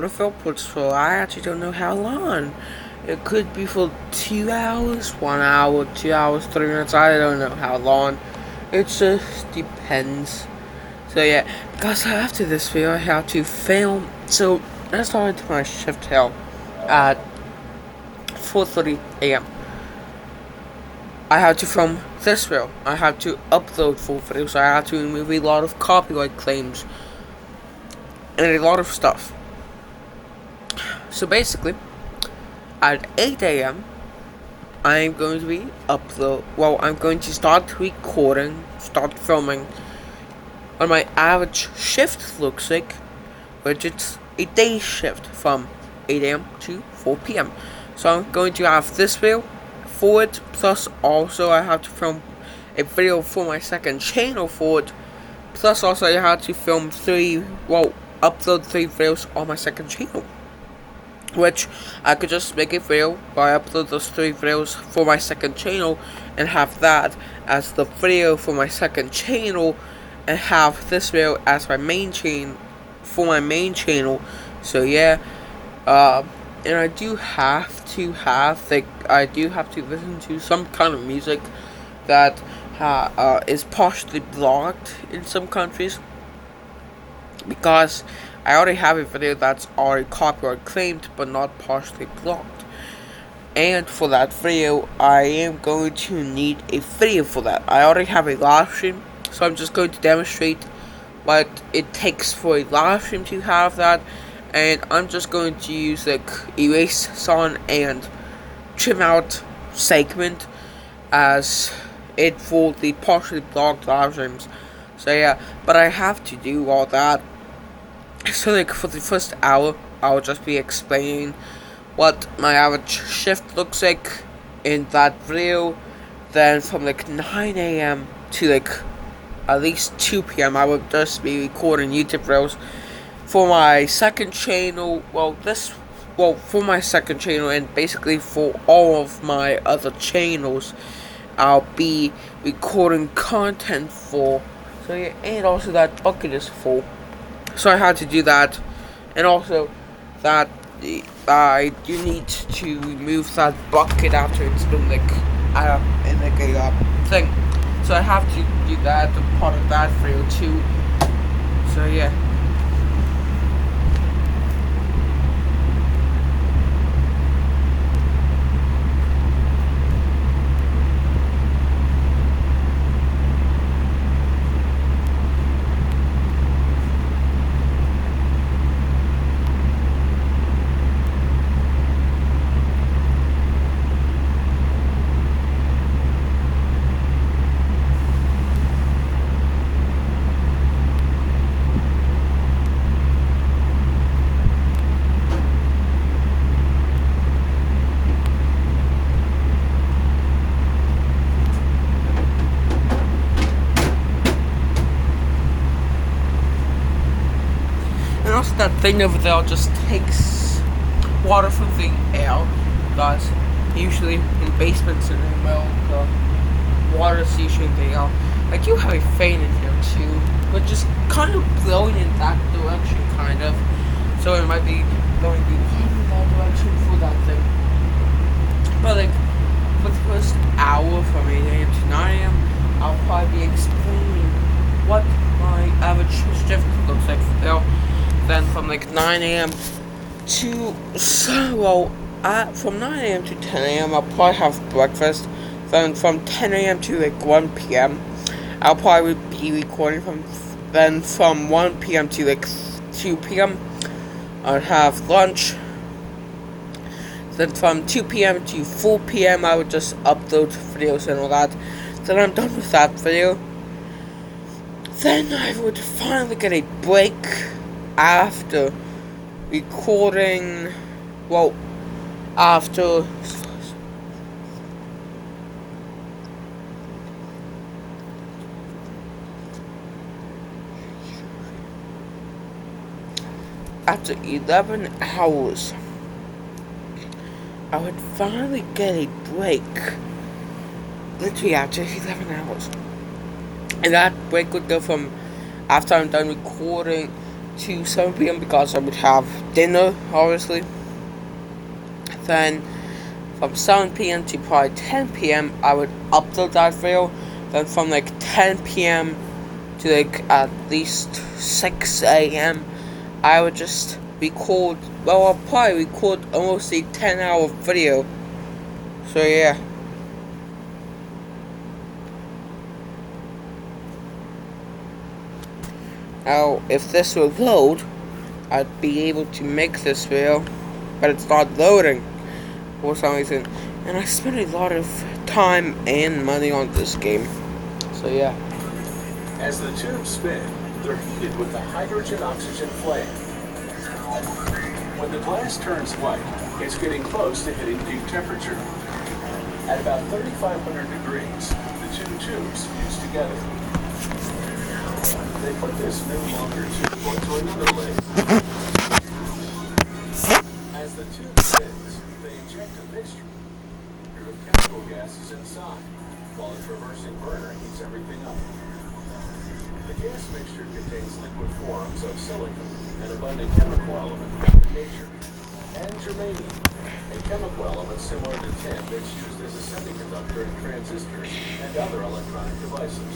of uploads for I actually don't know how long. It could be for 2 hours, 1 hour, 2 hours, 3 minutes. I don't know how long. It just depends. So yeah, because after this video I have to film. So I started my shift here at 4:30 a.m. I have to film this video. I have to upload full videos. I have to remove a lot of copyright claims and a lot of stuff. So basically, at 8 a.m. I'm going to be I'm going to start recording, start filming what my average shift looks like, which it's a day shift from 8 a.m. to 4 p.m. So I'm going to have this video for it, plus also I have to film a video for my second channel for it, plus also I have to film upload 3 videos on my second channel, which I could just make a video where I upload those 3 videos for my second channel and have that as the video for my second channel and have this video as my main channel for my main channel. So yeah, and I do have to listen to some kind of music that is partially blocked in some countries, because I already have a video that's already copyright claimed but not partially blocked. And for that video, I am going to need a video for that. I already have a live stream, so I'm just going to demonstrate what it takes for a live stream to have that. And I'm just going to use like erase song and trim out segment as it for the partially blocked live streams. So yeah, but I have to do all that. So like for the first hour, I'll just be explaining what my average shift looks like in that video. Then from like 9 a.m. to like at least 2 p.m. I will just be recording YouTube videos for my second channel. For my second channel, and basically for all of my other channels, I'll be recording content for. So yeah, and also that bucket is full. So I had to do that, and also that I do need to remove that bucket after it's been in a thing. So I have to do that, a part of that video too. So yeah. And also that thing over there just takes water from the air, because usually in basements in America, water is usually in the air. I do have a fan in here too, but just kind of blowing in that direction, kind of. So it might be going in that direction for that thing. But like, for the first hour from 8 a.m. to 9 a.m., I'll probably be explaining what my average shift looks like there. Then from like 9 a.m. to from 9 a.m. to 10 a.m. I'll probably have breakfast. Then from 10 a.m. to like 1 p.m. I'll probably be recording from 1 p.m. to like 2 p.m. I'll have lunch. Then from 2 p.m. to 4 p.m. I would just upload videos and all that. Then I'm done with that video. Then I would finally get a break after recording, after after 11 hours, I would finally get a break. Literally after 11 hours. And that break would go from after I'm done recording to 7 p.m. because I would have dinner, obviously. Then from 7 p.m. to probably 10 p.m. I would upload that video. Then from like 10 p.m. to like at least 6 a.m. I would just record, well, I'll probably record almost a 10-hour video. So yeah. Now, if this will load, I'd be able to make this video, but it's not loading for some reason. And I spent a lot of time and money on this game. So yeah. As the tubes spin, they're heated with the hydrogen-oxygen flame. When the glass turns white, it's getting close to hitting peak temperature. At about 3,500 degrees, the two tubes fuse together. They put this new longer tube onto another lathe. As the tube spins, they inject a mixture of chemical gases inside, while its reversing burner heats everything up. The gas mixture contains liquid forms of silicon, an abundant chemical element found in nature, and germanium, a chemical element similar to tin that's used as a semiconductor in transistors and other electronic devices.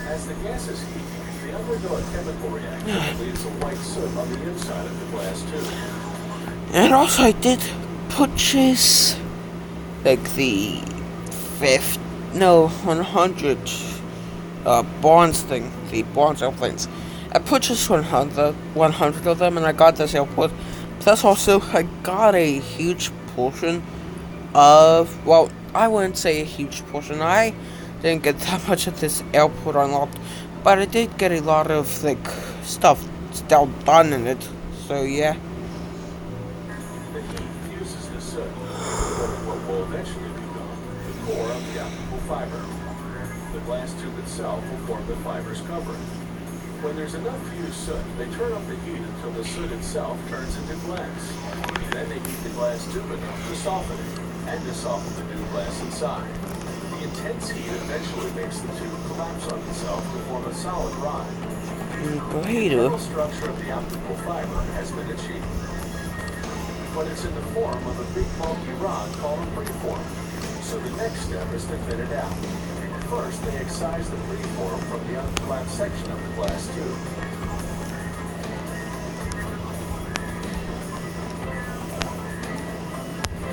As the gases heat, they undergo a chemical reaction that leaves a white soot on the inside of the glass tube. And also I did purchase like the 100 bonds thing, the bonds airplanes. I purchased 100 of them, and I got this airport. Plus also I got a huge portion of, well, I wouldn't say a huge portion, I didn't get that much of this airport unlocked, but I did get a lot of like stuff still done in it. So yeah. The heat fuses the soot with what will eventually become the core of the optical fiber. The glass tube itself will form the fiber's covering. When there's enough fused soot, they turn up the heat until the soot itself turns into glass. Then they heat the glass tube enough to soften it, and to soften the new glass inside. The intense heat eventually makes the tube collapse on itself to form a solid rod. The internal structure of the optical fiber has been achieved, but it's in the form of a big bulky rod called a preform. So the next step is to thin it out. First, they excise the preform from the unflapped section of the glass tube.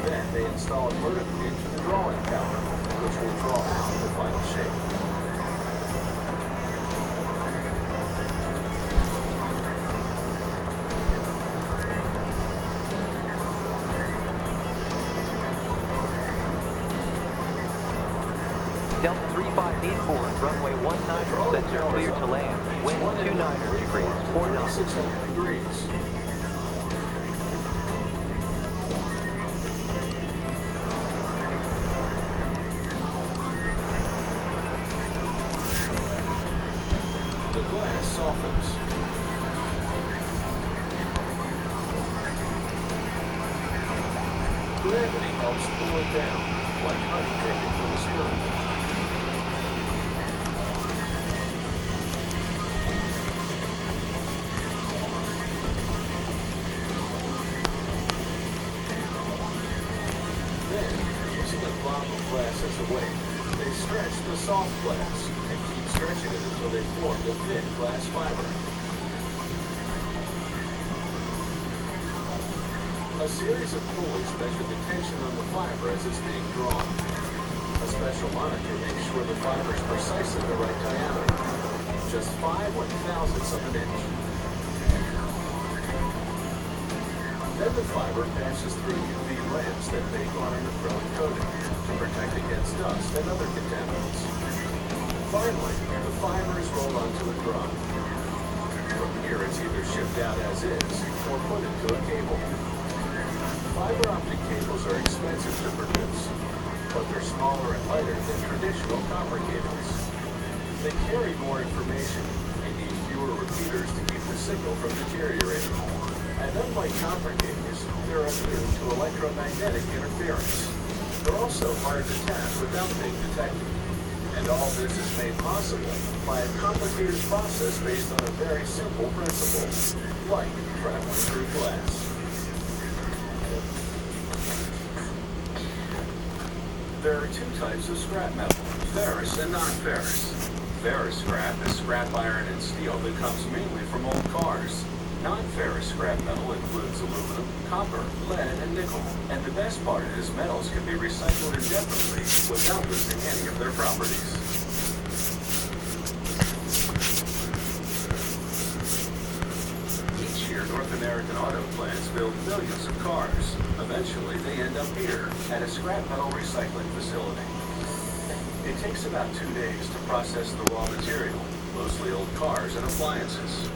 Then they install it vertically into the drawing counter, which will draw out the final shape. Delta 3584, runway 19, sensor clear to land. Wind 29 degrees, 4 knots. 600 degrees. The glass softens. Gravity helps pull it down, like honey taken from a spoon. Glass as a weight. They stretch the soft glass and keep stretching it until they form the thin glass fiber. A series of pulleys measure the tension on the fiber as it's being drawn. A special monitor makes sure the fiber is precisely the right diameter, just 5/1000ths of an inch. Then the fiber passes through UV lamps that bake on an acrylic coating to protect against dust and other contaminants. Finally, the fiber is rolled onto a drum. From here, it's either shipped out as is or put into a cable. Fiber optic cables are expensive to produce, but they're smaller and lighter than traditional copper cables. They carry more information and need fewer repeaters to keep the signal from deteriorating. And unlike copper cables, they're immune to electromagnetic interference. They're also hard to tap without being detected. And all this is made possible by a complicated process based on a very simple principle, light traveling through glass. There are two types of scrap metal, ferrous and non-ferrous. Ferrous scrap is scrap iron and steel that comes mainly from old cars. Non-ferrous scrap metal includes aluminum, copper, lead, and nickel. And the best part is metals can be recycled indefinitely without losing any of their properties. Each year, North American auto plants build millions of cars. Eventually, they end up here at a scrap metal recycling facility. It takes about 2 days to process the raw material, mostly old cars and appliances.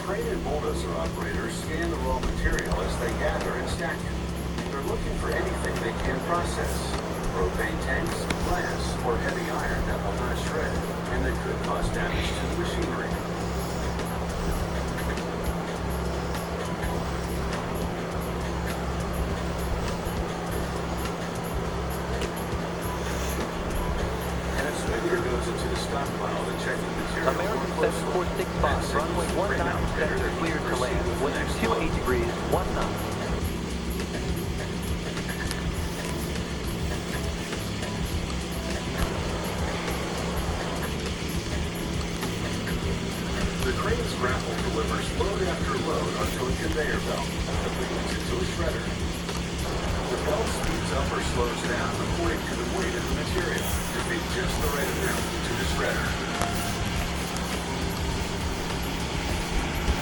Crane and bulldozer operators scan the raw material as they gather and stack it. They're looking for anything they can process. Propane tanks, glass, or heavy iron that will not shred, and that could cause damage to the machinery. An inspector goes into the stockpile to check the material American more closely. 7465, runway 19 center cleared to land. Wind 28 degrees, 1 knot. The crane's grapple delivers load after load onto a conveyor belt that leads into a shredder. The belt speeds up or slows down according to the weight of the material to feed just the right amount to the shredder.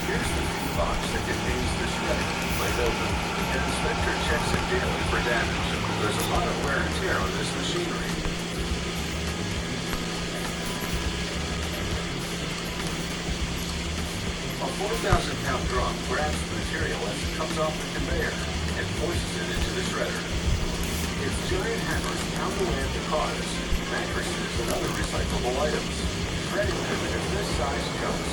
Here's the feed box that contains the shredding laid open. An inspector checks it daily for damage. There's a lot of wear and tear on this machinery. A 4,000-pound drum grabs the material as it comes off the conveyor and forces it into the shredder. Its giant hammers pound away at the cars, mattresses, and other recyclable items, shredding them into this size chunks.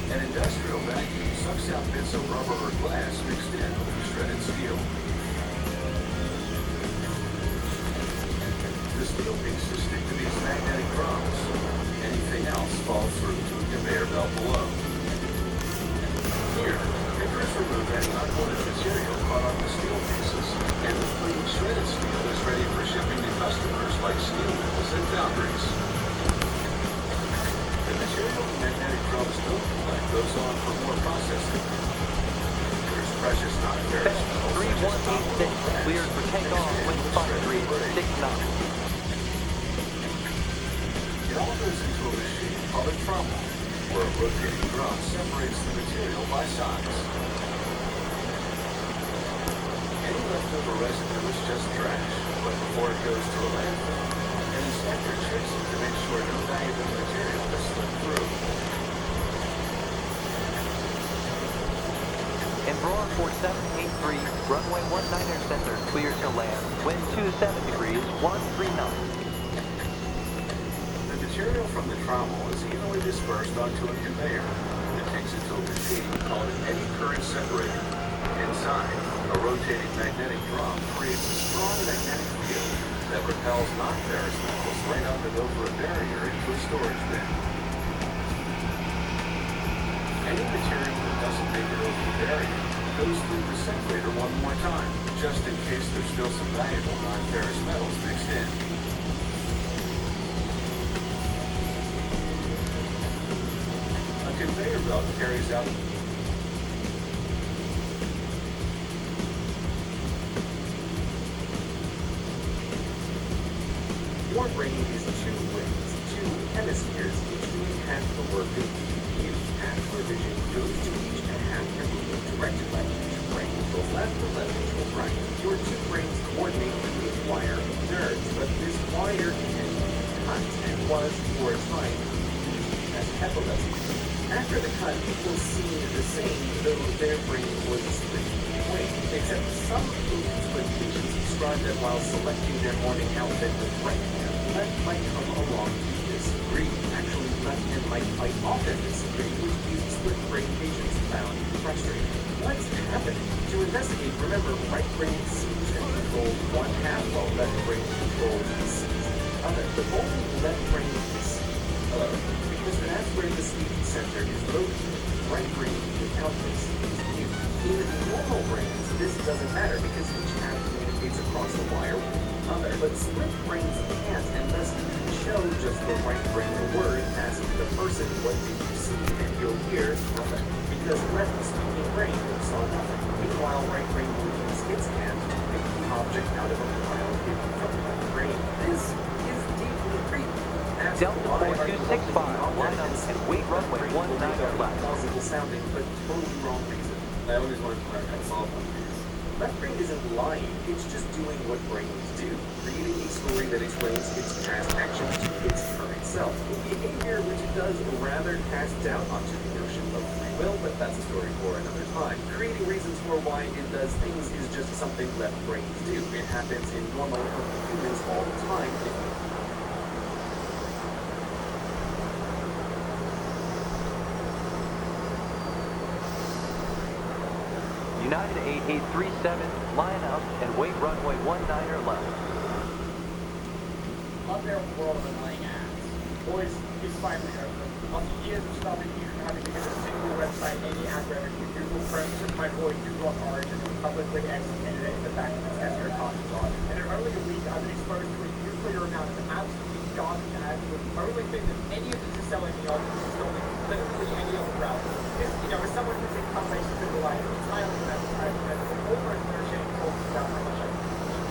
An industrial vacuum sucks out bits of rubber or glass mixed in with the shredded steel. The steel pieces stick to these magnetic drums. Anything else falls through to a conveyor belt below. Here, pickers remove any unwanted material caught on the steel pieces, and the clean shredded steel is ready for shipping to customers like steel mills and foundries. The material the magnetic drums don't collect goes on for more processing. There's precious non-ferrous metals such as copper, 3186, cleared for takeoff, wind 5 degrees, 6 knots. It all goes into a machine called a trommel, where a rotating drum separates the material by size. Any leftover residue is just trash, but before it goes to a landfill, an inspector checks it to make sure no valuable material has slipped through. Embraer 4783, runway 19 center cleared to land. Wind 27 degrees, 13 knots. The material from the trommel is evenly dispersed onto a conveyor that takes it to a machine called an eddy current separator. Inside, a rotating magnetic drum creates a strong magnetic field that repels non-ferrous metals right up and over a barrier into a storage bin. Any material that doesn't make it over the barrier goes through the separator one more time, just in case there's still some valuable non-ferrous metals mixed in. A conveyor belt carries out Your brain is two brains, two hemispheres, each doing half the work of you. Half your vision goes to each and half your movement directed by each brain. The left to right. Your two brains coordinate through a wire of nerves, but this wire can be cut and was, for a time, used as epilepsy. After the cut, people seemed the same, though their brain was split away, except some split patients described that while selecting their morning outfit with right hand, left might come along to disagree. Actually, left and right quite often disagree, which these split brain patients found frustrating. What's happening? To investigate, remember, right brain sees and controls one half, while left brain controls and sees the other. But only left brain is seen, however, because that's where the speech center is located. Right brain without this is mute. In normal brains, this doesn't matter because each half communicates across the wire with the other. But split brains can't, and thus you can show just the right brain a word, ask the person, what did you see, and you'll hear nothing. Because left speaking brain saw nothing. Meanwhile, right brain will use its hand to pick the object out of a pile hidden from left brain. This is deeply creepy. Delta 4265, line up and wait runway 19 left. Plausible sounding, but totally wrong reason. I always wanted to learn how to solve one of these. Left brain isn't lying, it's just doing what brains do, creating a story that explains its past actions to its current self. A behavior which does rather cast doubt onto the notion of free will, but that's a story for another time. Creating reasons for why it does things is just something left brains do. It happens in normal, healthy humans all the time. United 8837, line up and wait runway 19 left. Out there in the world of annoying ads. Boys, it's finally over. After years of stopping you from having to get a single website, any ad revenue, Google Chrome took my boy Google on Origin and publicly executed it in the back of the Aviator Karthik lot. And in only a week, I've been exposed to a nuclear amount of absolutely garbage ads. The only thing that any of this is selling me on is building literally any other browser. As someone who's in combination with the life, entirely with advertising, and almost no shame talks about how much I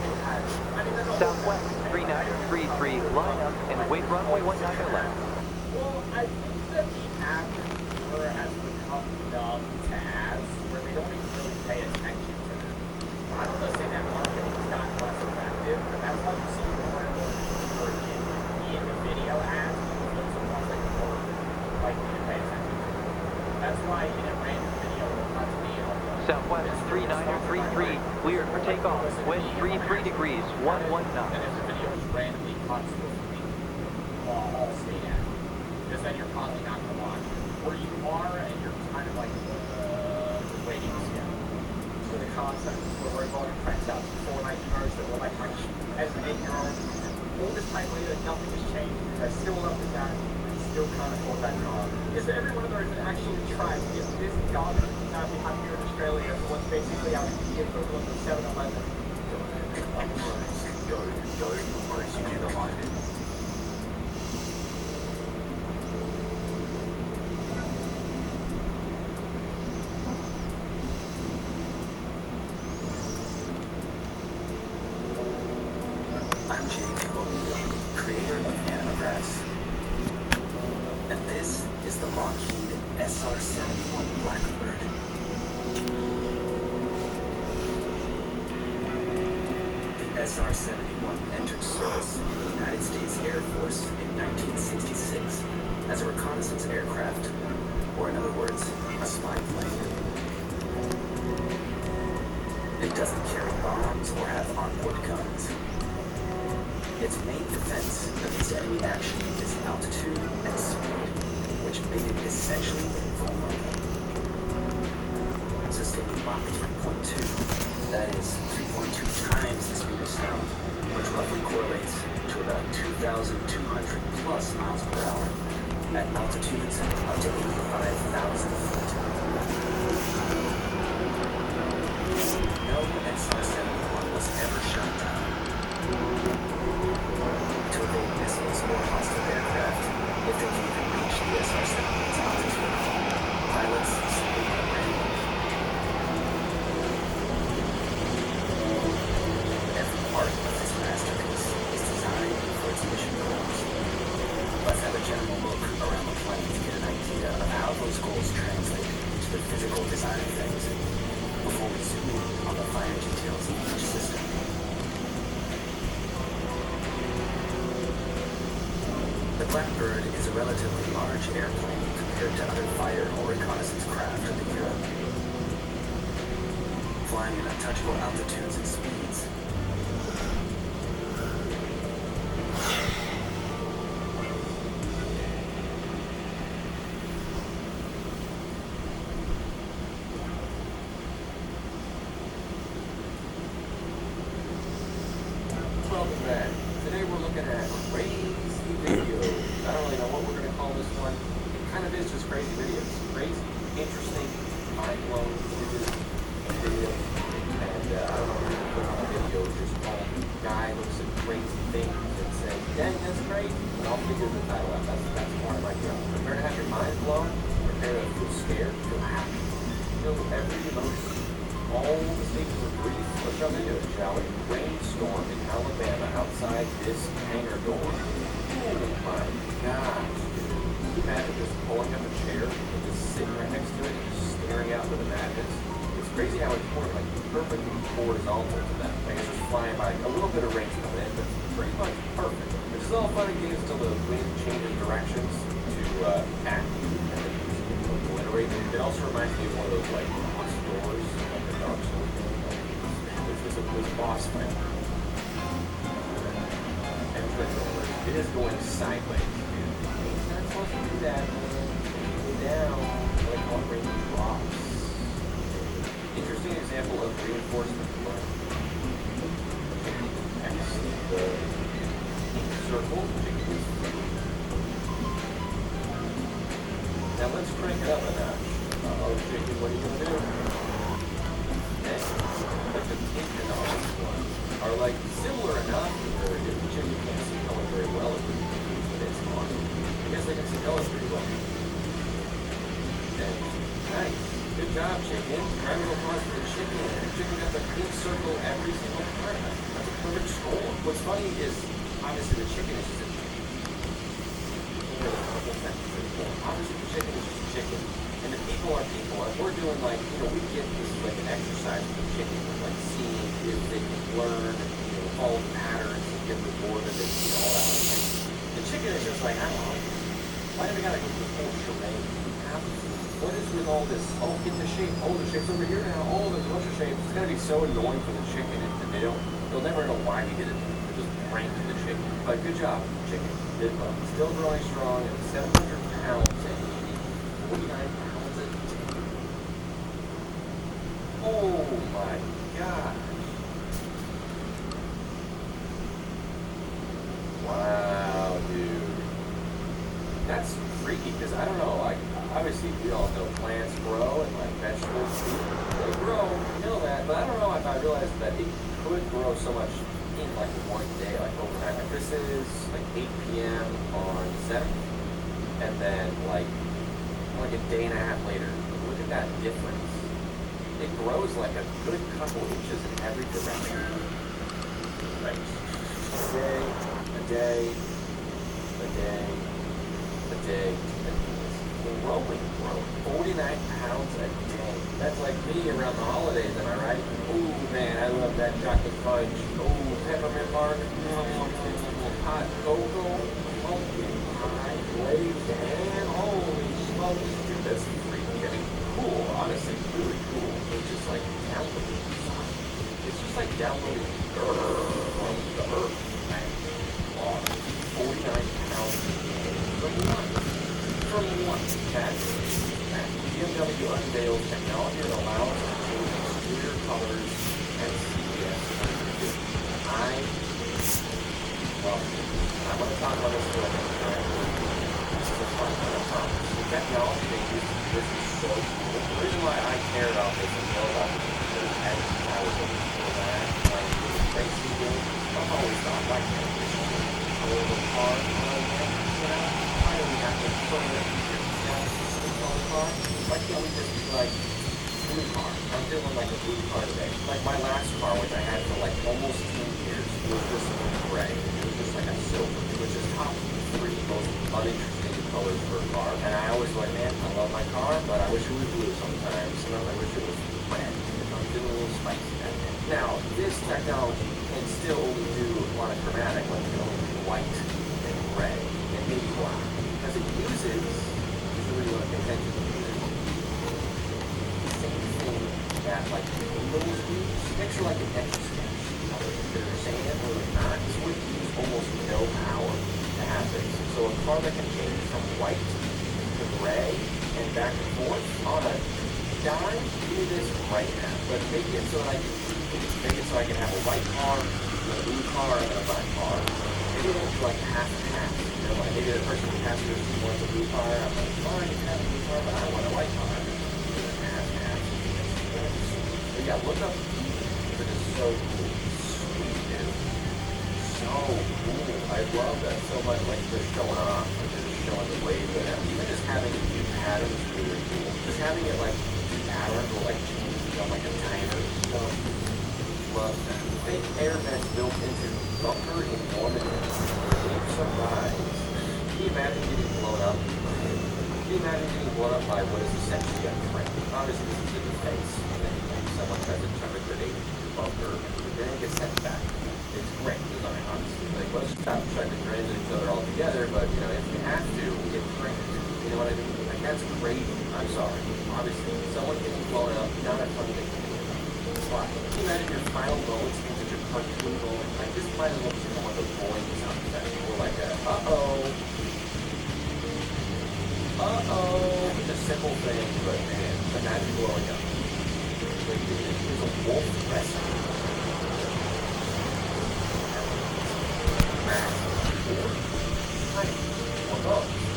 hate ads. I mean, that's Southwest 3933, line up and wait runway 19 left. Well, I think that the average viewer has become numb to ads, where we don't even really pay attention to them. I'm not going to say that marketing has gotten less effective, but that's why you see more and more people in the video ads, those are the ones that you're more likely to pay attention to. That's why in a random video will come to me and I'll go, Southwest 3933, cleared for takeoff, wind 33 degrees, 119. and if the video is randomly cuts with me, all state ads. Because then you're probably not going to watch where you are, and you're kind of like waiting to see so the concept where we're going to print out 490 cards that were like my as an 8-year-old. All this time later, nothing has changed. I still love the guy. I still can't afford that car. Is that every one of those that actually tries to get this garbage that we have here in Australia for what's basically out the equivalent of 7-Eleven? Go, you do the line. I'm Jake O'Neill, creator of Animagraphs. And this is the Lockheed SR-71 Blackbird. The SR-71 entered service in the United States Air Force in 1966 as a reconnaissance aircraft, or in other words, a spy plane. It doesn't carry bombs or have onboard guns. Its main defense against enemy action is altitude and speed, which made it essentially invulnerable. Sustaining Mach 3.2, that is 3.2 times the speed of sound, which roughly correlates to about 2,200 plus miles per hour at altitudes up to 85,000 feet. No SR-71 was ever shot down. To evade missiles or hostile aircraft, if they can even reach the SR-71's altitude, pilots simply ran. Every part of this masterpiece is designed for its mission goals. Let's have a general look around the plane to get an idea of how those goals translate into the physical design of things, before we zoom in on the finer details of each system. The Blackbird is a relatively large airplane compared to other fire or reconnaissance craft of the era. Flying at untouchable altitudes and speeds. that. Today we're looking at crazy videos. I don't really know what we're going to call this one. It kind of is just crazy videos. Crazy, interesting, mind-blowing images and videos. And I don't know if we're going to put on a video just called Guy Looks at Crazy Things and say, dang, that's crazy. And I'll figure the title out. That's part of my job. Prepare to have your mind blown. Prepare to feel scared. Feel happy. Feel every emotion. All the stages of grief. Let's jump into it, shall we? Rainstorm in Alabama outside this hangar door. Oh my gosh, dude. Can you imagine just pulling up a chair and just sitting right next to it and just staring out into the madness? It's crazy how it's like perfectly horizontal to that. Like it's just flying by. A little bit of rain's coming in, but it's pretty much perfect. This is all fun and games until the wind changes directions to act and then obliterate. It also reminds me of one of those like lost doors, like the Dark Souls game. It was a boss fight. And it is going sideways. It's not supposed to do that. Go down like on rain drops. Interesting example of reinforcement learning. X the circle. Now let's crank it up a notch. Oh, chicken, what are you gonna do? Okay. But the tension on this one are like similar enough where if the chicken can't see color very well, it would be when it's on. I guess they can see color pretty well. And nice. Good job, chicken. Round of applause for the chicken. The chicken got the pink circle every single time. That's a perfect score. What's funny is obviously the chicken is just a obviously the chicken is just a chicken. And the people are people. And we're doing like, we get this like an exercise with the chicken, like seeing if they can learn, follow the patterns and get rewarded and all that. The chicken is just like, I don't know. Why do we gotta go through the whole charade? What is with all this? Oh, get the shape. Oh, the shape's over here now. Oh, there's a bunch of shapes. It's gonna be so annoying for the chicken, and they'll never know why we did it. They'll just prank the chicken. But good job, chicken. Did well. Still growing strong at 700 pounds and 49 pounds a day. Oh my gosh. Wow, dude. That's freaky, because I don't know, like, obviously we all know plants grow and like vegetables, they grow, that, but I don't know if I realized that it could grow so much in like one day, like overnight. Like this is like 8 p.m. on 7th, and then like a day and a half later, look at that difference. It grows like a good couple inches in every direction. Like a day, growing. 49 pounds a day. That's like me around the holidays, am I right? Oh man, I love that chocolate fudge. Oh, peppermint bark. Hot cocoa. Pumpkin pie. Glazed and holy smokes. Dude, that's freaky. I mean, cool. Honestly, really cool. It's just like downloading. It's just like downloading from the earth. 49 pounds a day. From one. BMW unveils technology that allows us to change exterior colors and CPS. I love it. I want to talk about this for a minute. This is a fun kind of promise. The technology they use to do this is so cool. The reason why I care about this and know about this is because as I was looking for that, playing this racing game, I've always thought, why can't this color of a car? Why do we have to put it car? Why can't we just do like blue car? I'm doing like a blue car today. Like my last car, which I had for like almost 2 years, was just gray. It was just like a silver. It was just top 3 most uninteresting colors for a car. And I always like, man, I love my car, but I wish it was blue sometimes. Sometimes I wish it was red. I'm feeling a little spicy that day. Now, this technology can still do monochromatic, like you can only do white and gray and maybe black. Because it uses really want to pay attention to the same thing that like windows use. Picture like an etch a sketch. If they're sand or they're not, this would use almost no power to have this. So a car that can change from white to gray and back and forth on a dime, do this right now. But make it so that I can have a white car, a blue car, and a black car. do like half and half. You know, like maybe the person who has to wants a blue car. I'm like, fine, you can have a blue car, but I want a white car. Half and half. But yeah, look up. It is so cool. Sweet, dude. So cool. I love that so much. Like they're showing off. Like they're just showing the way that even just having a new pattern is really cool. Just having it like two patterns or like change on like a timer. So love that. Fake air vents built into bunker in Normandy. Deep surprise. Can you imagine getting blown up? Can you imagine getting blown up by what is essentially a crank? Obviously this is a defense. And then someone tries to chuck a grenade into your bunker, then it gets sent back. It's great design, honestly. Like, let's stop trying to grenade each other all together, but, you know, if you have to, get cranked. You know what I mean? Like, that's great. I'm sorry. Obviously, someone getting blown up, not a fun thing to do. Why? Can you imagine your final moments being such a cartoon moment? Like, this might as well just come with a boring sound effect. Or like a, It's a simple thing, but man, imagine blowing up. Like, there's a wolf wrestling.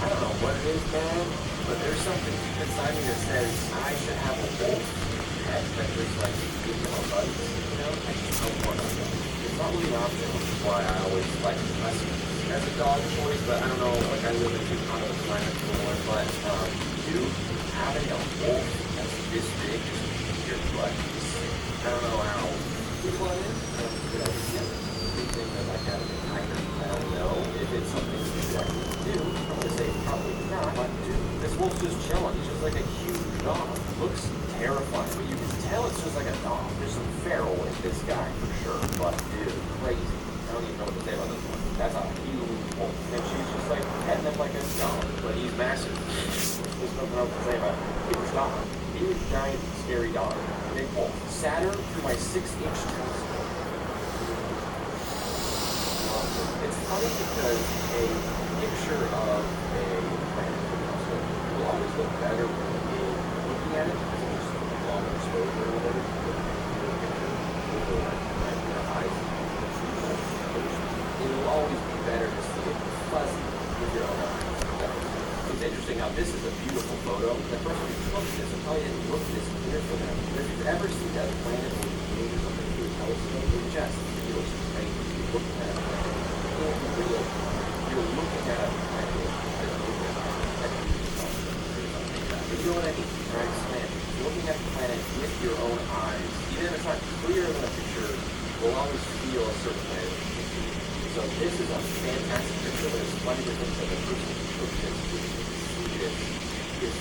I don't know what it is, man, but there's something deep inside me that says I should have a wolf pet that just like give him a buzz, you know? I just don't want to. It's not really an option, which is why I always like husky as a dog choice, but I don't know, like I live in too hot of a climate for one, but dude, having a wolf that's this big just eat your butt. I don't know how good one is. Did I just get anything that like having a tiger? I don't know if it's something that I can do. I'm gonna say probably not. But dude, this wolf's just chilling. He's just like a huge dog. Looks terrifying, but you can tell it's just like a dog. There's some feral with this guy for sure. But dude, crazy. I don't even know what to say about this one. That's a huge wolf. And she's just like petting him like a dog. But he's massive. There's nothing else to say about it. Huge dog. Huge, giant, scary dog. Big wolf. Saturn through my 6-inch telescope. It's funny because a picture of a planet will always look better when you're looking at it because it's just a longer exposure or whatever. It will always be better to see it fuzzy with your own eyes. It's interesting how this is a beautiful photo. The person who took this probably didn't look this clear for them. But if you've ever seen that planet or moved or something through a telescope, it just feels great. You're looking at a planet in real time. You're looking at a planet that's moving but you know what I mean? Right? Explain. You're looking at the planet with your own eyes. Even if it's not clear in the picture, will always feel a certain way. So this is a fantastic picture, but it's funny to think that the person who took this see this,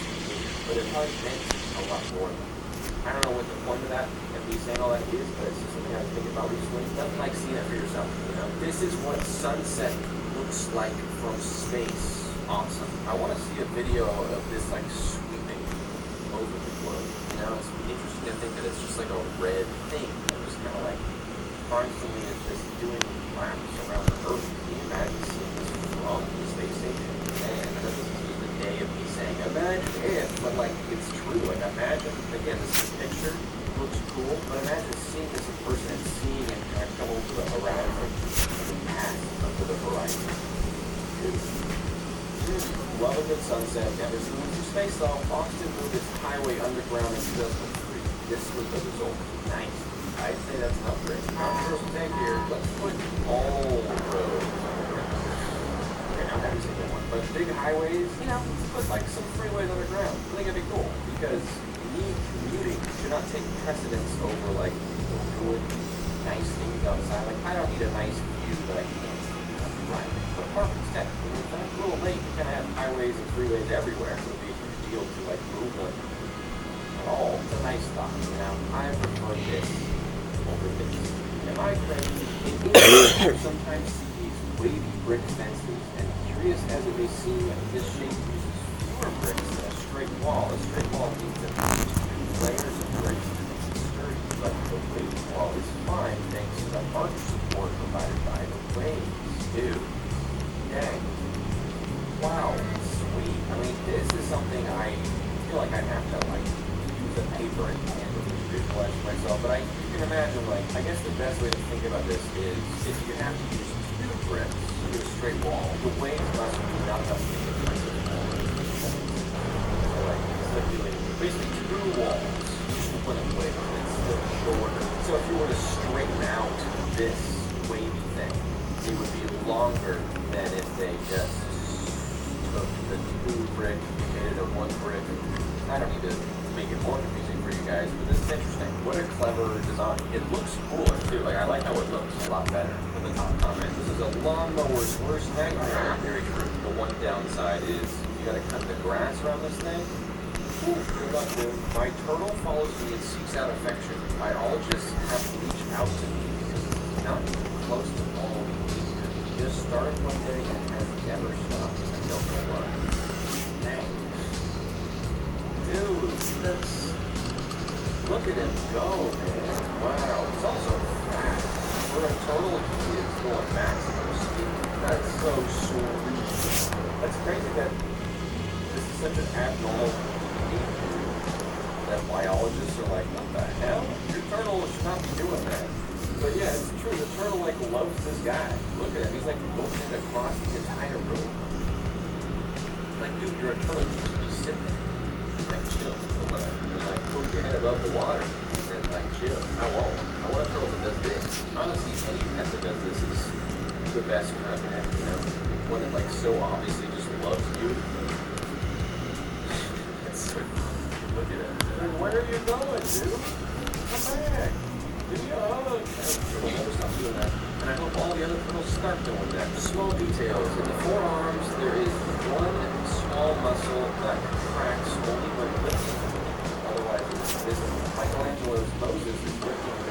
but it probably meant a lot more than that. I don't know what the point of that, of me saying all that is, but it's just something I was thinking about recently. Nothing like seeing it for yourself, you know? This is what sunset looks like from space. Awesome. I want to see a video of this like sweeping over the globe. You know, it's interesting to think that it's just like a red thing. It was kind of like constantly it's just doing laps around the Earth. Can you imagine seeing this from the space station? Man, I know this is the day of me saying, imagine if, but like it's true. Like imagine, again, this picture looks cool, but imagine seeing this in person and seeing it kind of come over the horizon and pass under the horizon. Love a good sunset. Never seen one from space though. Boston moved its highway underground in 2003. This was the result. Nice. I'd say that's an upgrade. First take here. Let's put all roads. Okay, not every single one, but big highways. You know, let's put like some freeways underground. I think it'd be cool because me commuting should not take precedence over like good, nice things outside. Like I don't need a nice view that I can't see. Right. But park instead. When it's a little late, you kind of have highways and freeways everywhere, so it'd be a huge deal to like movement at all. It's a nice thought, you know. I prefer this over this. And my friends, in England, sometimes see these wavy brick fences, and curious as it may seem, this shape uses fewer bricks than a straight wall. A straight wall means that these two layers of bricks to make it sturdy, but the wavy wall is fine thanks to the arch support provided by the waves. Dude, dang. Wow, sweet. I mean, this is something I feel like I'd have to, like, use a paper and pen to visualize myself. But you can imagine, like, I guess the best way to think about this is if you have to use new bricks, new straight wall. The wave must be not enough to make it pressure wall. So like manipulating basically two walls, each one in width, and it's still shorter. So if you were to straighten out this wavy thing, it would be longer than if they just took the two brick, made it a one brick. I don't need to make it more confusing for you guys, but this is interesting. What a clever design. It looks cooler too. Like I like how it looks a lot better than the top comment. This is a lawnmower's worst nightmare. Very true. The one downside is you gotta cut the grass around this thing. Ooh, good luck, dude. My turtle follows me and seeks out affection. Biologists have reached out to me because it's not even close to all we need. Just started one day and has never stopped. I don't know why. Dang. Dude, that's... Look at him go, man. Wow. It's also fast. For a turtle, he is going maximum speed. That's so sweet. That's crazy that this is such an abnormal behavior that biologists are like, what the hell? Your turtle should not be doing that. But yeah, it's true. The turtle, like, loves this guy. Look at him. He's, like, moving across the entire room. Like, dude, you're a turtle. You should just sit there. Like, chill. Like, put your head above the water and, like, chill. I won't. I want a turtle that does this. Honestly, any pet that does this is the best kind of pet, you know? One that, like, so obviously just loves you. Look at it. Like, where are you going, dude? Come back. Give me a hug. Turtle never stop doing that. And I hope all the other turtles start doing that. The small details. In the forearms, there is one small muscle that contracts only when lifting. Otherwise, it's invisible. Michelangelo's Moses is lifting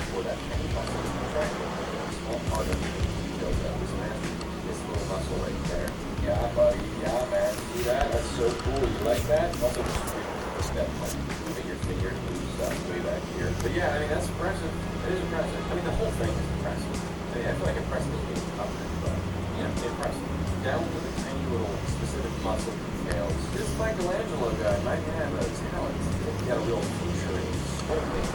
for that pain muscle is contracting. A small part of the details that was mastered. This little muscle right there. Yeah, buddy. Yeah, man. See that? That's so cool. You like that? Also, just that like moving your finger moves way back here. But yeah, I mean that's impressive. It is impressive. I mean the whole thing is impressive. I mean I feel like impressive is being covered, but you know, impressive. Down to the tiny little specific muscle details. This Michelangelo guy might have a talent. He's got a real future in his sculpting.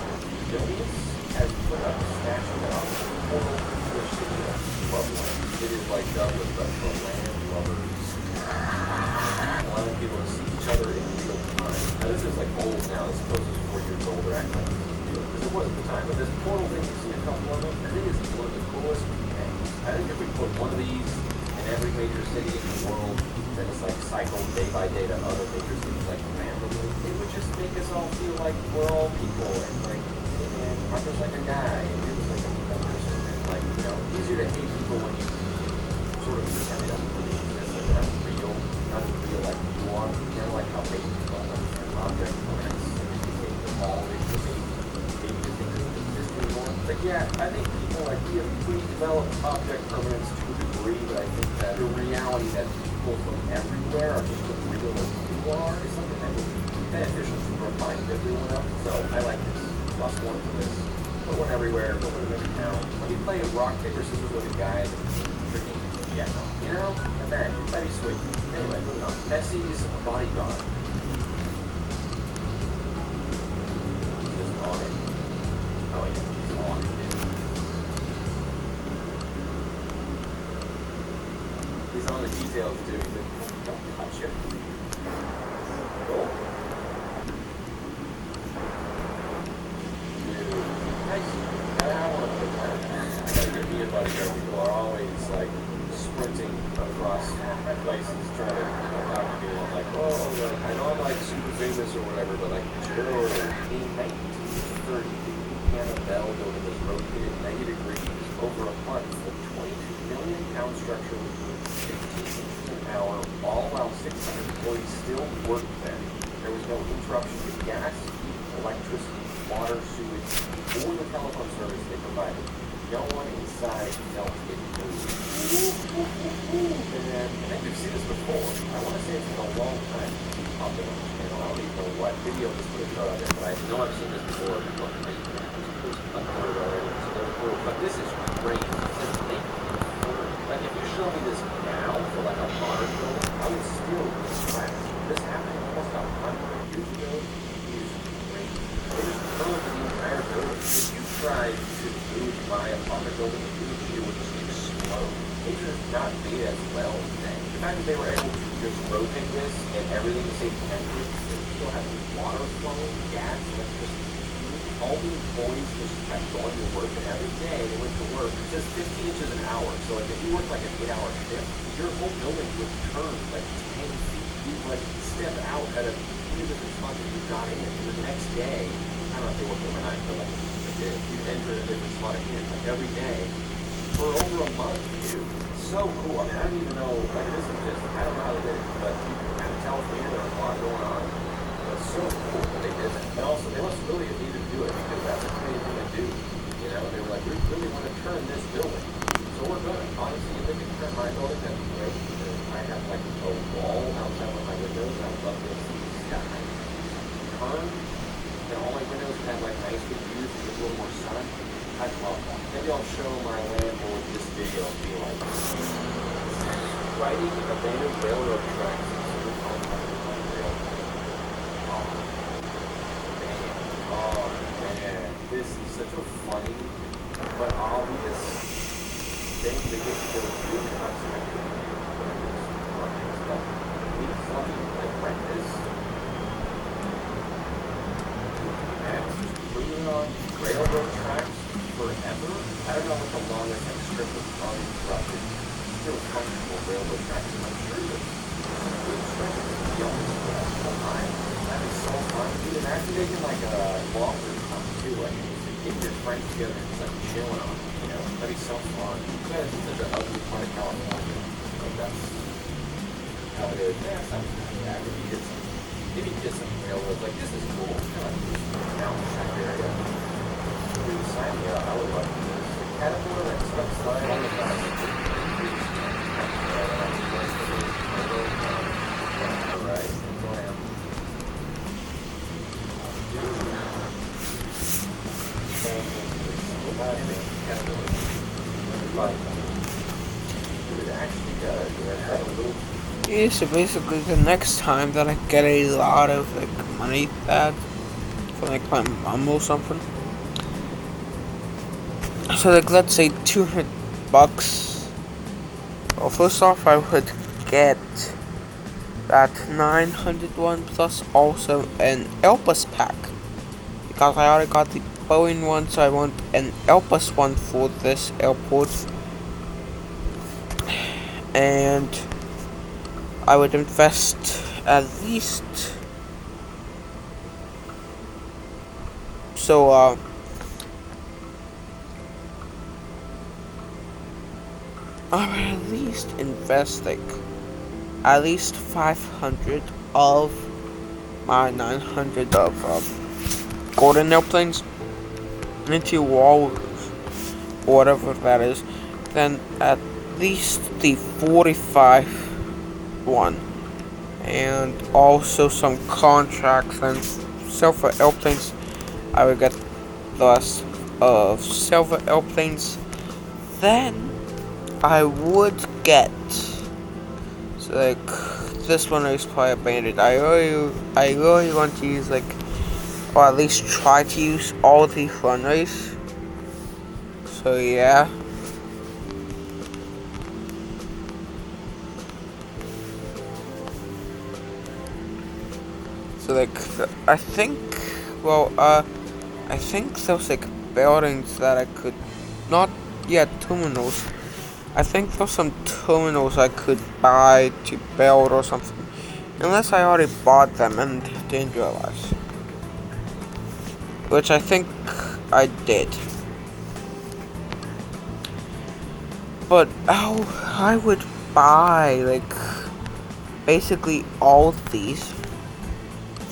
Gillius has put up a statue that on the portal to the city of Loveland. It is like Dublin, but for land lovers. Allowing people to see each other in real time. Now this is like old now, this post is 4 years old, or acting like it's new, because it was at the time. But this portal thing, you see a couple of them, I think it's one of the coolest things. I think if we put one of these in every major city in the world, then it's like cycled day by day to other major cities like randomly, it would just make us all feel like we're all people, and like, and Arthur's like a guy, and he was like a person, and like, you know, easier to hate people when you sort of pretend they don't really exist, like they're not real, not as real like you are, you know, like how fake people are, and object permanence, and if you take them all, they just maybe just think doesn't exist anymore. But yeah, I think people like we have pre-developed object permanence to a degree, but I think that the reality that people from everywhere are just as real as you are is something that would be beneficial to remind everyone of. So I like this. Plus one for this. Put one everywhere, put one in every town. When you play rock, paper, scissors with a guy, tricky. Yeah, no. You know? And then, that'd be sweet. Anyway, moving on. Nessie's bodyguard. Just on it. Oh yeah, he's on it. He's on the details, dude. He's like, don't touch it. Cool. Nice. I want to put that. I gotta get me a bodyguard. People are always like sprinting across places trying to talk to me. I'm like, oh, I know I'm like super famous or whatever, but like, sure. In 1930, the Annabelle building was rotated 90 degrees over a month. The 22 million pound structure was moved 15 inches an hour, all while 600 employees still worked then. There was no interruption to gas, heat, electricity, water, sewage, or the telephone service they provided. No one inside felt it move. Man, I think we've seen this before. I want to say it's been a long time popping on the channel. I don't even know what video this would have showed on there, but I know I've seen this before. Look, it's uploaded already, so they're cool. But this is great. This is like if you show me this now for like a modern film, I would still be surprised. This happened almost 100 years ago. It is great. It is filled the entire building. If you tried to move my apartment building, it would just explode. not made as well then. The fact that they were able to just rotate this and everything the same temperature, and still have water flowing, gas, that's just all the employees just kept going to work, and every day they went to work. It says 15 inches an hour, so like if you work like an 8-hour shift, your whole building would turn like 10 feet. You like step out at a physical spot that you got in, and the next day, I don't know if they worked overnight, but like they did, you enter a different spot again, like every day for over a month, dude. So cool. I mean, I don't even know, like this is just, I don't know how they did it, but you can kind of tell from here there's a lot going on. It's so cool that they did that. And also, they must really have needed to do it because that's a crazy thing to do. You know, they were like, we really want to turn this building. So we're good. Honestly, if they can turn my building, that'd be great. Because I have like a wall outside of my windows. I would love to see the sky turn. And all my windows have like nice good views and a little more sun. I'd love that. Maybe I'll show my landlord this video and be like, riding abandoned railroad tracks in Southern California. Oh man, this is such a funny but obvious thing to get to do in concept. It's funny, like right this. And it's just moving on railroad tracks forever. I don't know what the longest like strip of uninterrupted, still comfortable railroad tracks is. I'm sure that good stretch of the whole time. That'd be so fun. Dude, imagine making like a longer time too, like getting your friends together and just like chilling on it, you know? That'd be so fun. Yeah, it's such an ugly part of California. Like that's how it is. Yeah, sounds bad. Maybe get some railroads. Like this is cool. Kind of like this mountain track area. Dude, sign me up. I would love to do this. The Caterpillar that stuff slide on the back. Alright, glam. Yeah, so basically the next time that I get a lot of like money back from like my mom or something. So like let's say $200. Well, first off I would get that 900 one plus also an Elpis pack. Because I already got the Boeing one, so I want an Elpis one for this airport. And I would invest at least I would at least invest like at least 500 of my 900 of golden airplanes into walrus, whatever that is. Then at least the 45 one, and also some contracts and silver airplanes. I would get the rest of silver airplanes. Then I would get, so like this one is probably abandoned. I really want to use like, or at least try to use all the runways. So yeah. So like, I think there's like buildings that I could, not yet terminals. I think there's some terminals I could buy to build or something. Unless I already bought them and didn't realize. Which I think I did. But I would buy like basically all of these.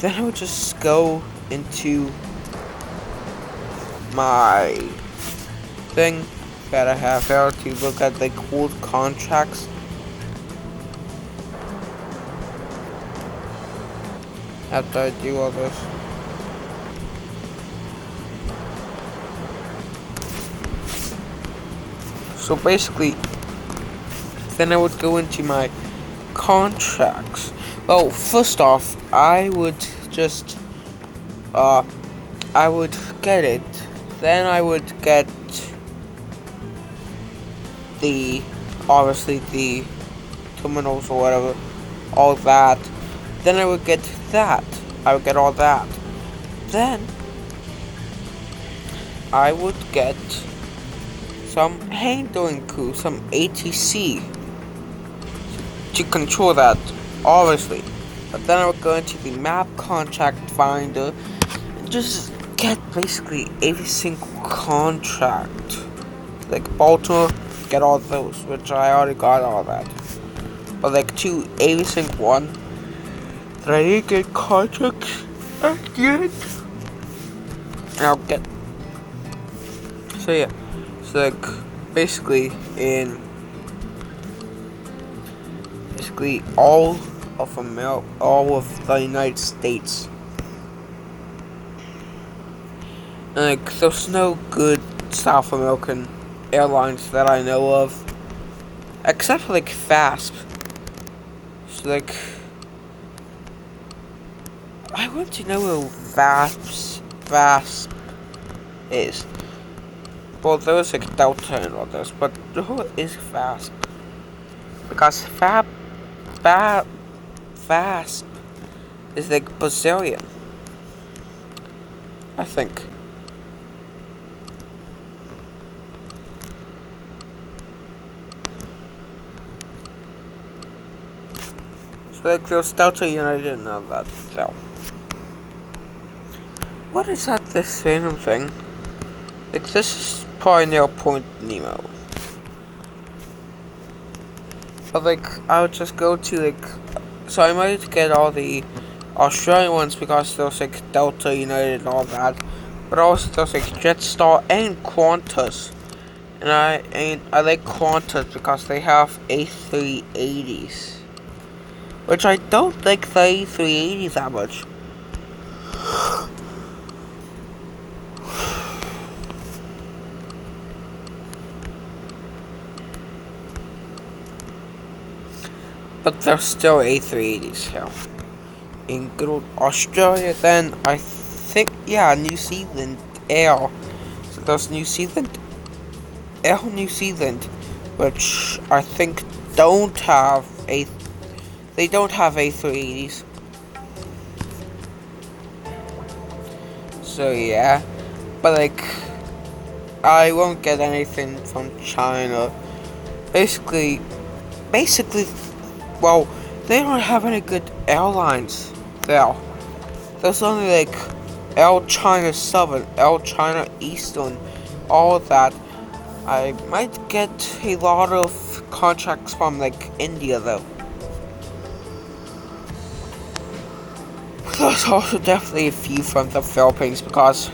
Then I would just go into my thing that I have here to look at the cool contracts. After I do all this. So basically, then I would go into my contracts. Well, first off, I would just, I would get it. Then I would get the, obviously the terminals or whatever, all that. Then I would get that. I would get all that. Then I would get some handling crew, some ATC to control that, obviously. But then I would go into the map contract finder and just get basically every single contract. Like Baltimore, get all those, which I already got all that. But like to every single one that I didn't get contracts again, and I'll get. So yeah, so like basically all of America, all of the United States. And like there's no good South American airlines that I know of, except for like FASP. So like I want to know where FASP is. Well, there's like Delta and all this, but who is FASP? Because FASP is like Brazilian, I think. So like there's Delta United and all that. So what is that? This random thing? Like this is probably no Point Nemo. But like I would just go to like, so I might get all the Australian ones because there's like Delta United and all that, but also there's like Jetstar and Qantas, and I like Qantas because they have A380s, which I don't like the A380s that much. But they're still A380s here. In good old Australia, then I think, yeah, New Zealand Air. So there's New Zealand Air New Zealand, which I think don't have they don't have A380s. So yeah, but like I won't get anything from China. Basically, well, they don't have any good airlines there. There's only like Air China Southern, Air China Eastern, all of that. I might get a lot of contracts from like India though. There's also definitely a few from the Philippines because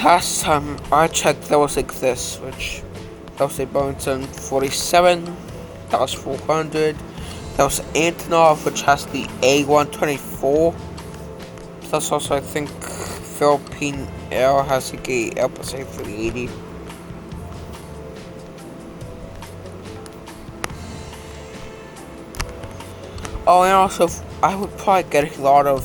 last time I checked there was like this, which there was a Boeing 747, that was 400. There was Antonov, which has the A124. Plus also I think Philippine Air has like a Airbus A380. Oh, and also I would probably get a lot of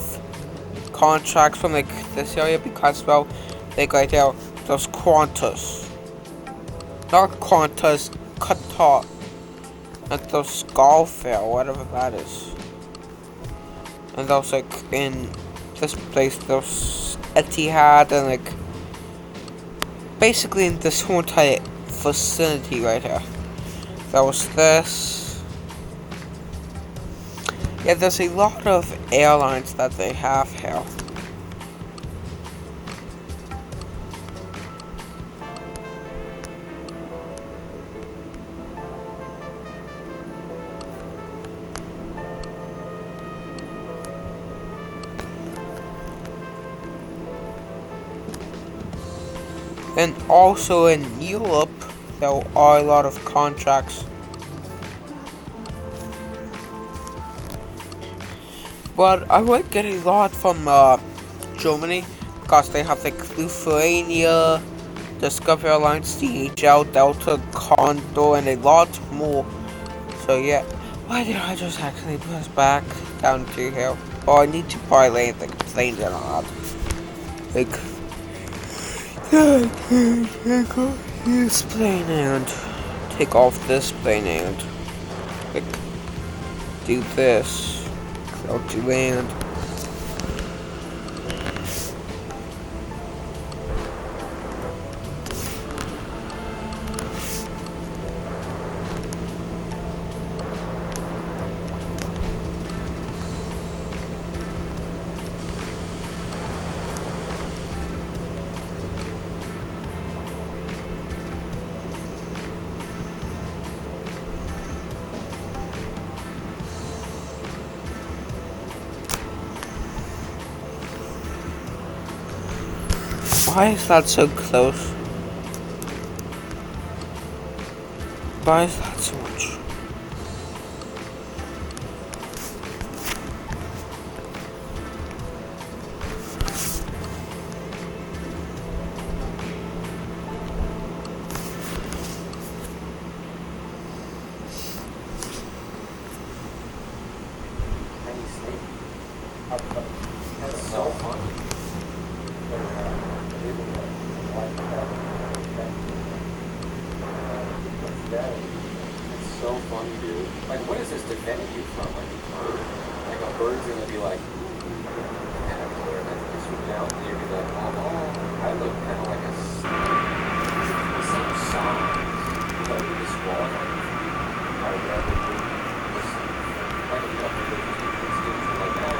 contracts from like this area because, well, like right there, there's Qantas, not Qantas, Qatar, and there's Gulfair, whatever that is. And there's like in this place, there's Etihad, and like basically in this whole entire vicinity right here, there was this. Yeah, there's a lot of airlines that they have here. And also in Europe, there are a lot of contracts. But I would get a lot from Germany because they have like Lithuania, Discover Airlines, DHL, Delta, Condor, and a lot more. So yeah, why did I just actually press back down to here? Oh, I need to probably land like planes and all that. Like, use plane and take off this plane and like do this out to land. Why is that so close? Why is that so much? Tiny snake. That's so funny. It's so funny, dude. Like, what is this defending you from? Like a bird? Like a bird's gonna be like, caterpillar, and then you swoop down and you'll be like, I look kind of like a snake. The same size. But we disqualify you from I would rather do this. Like, if you don't do things like that,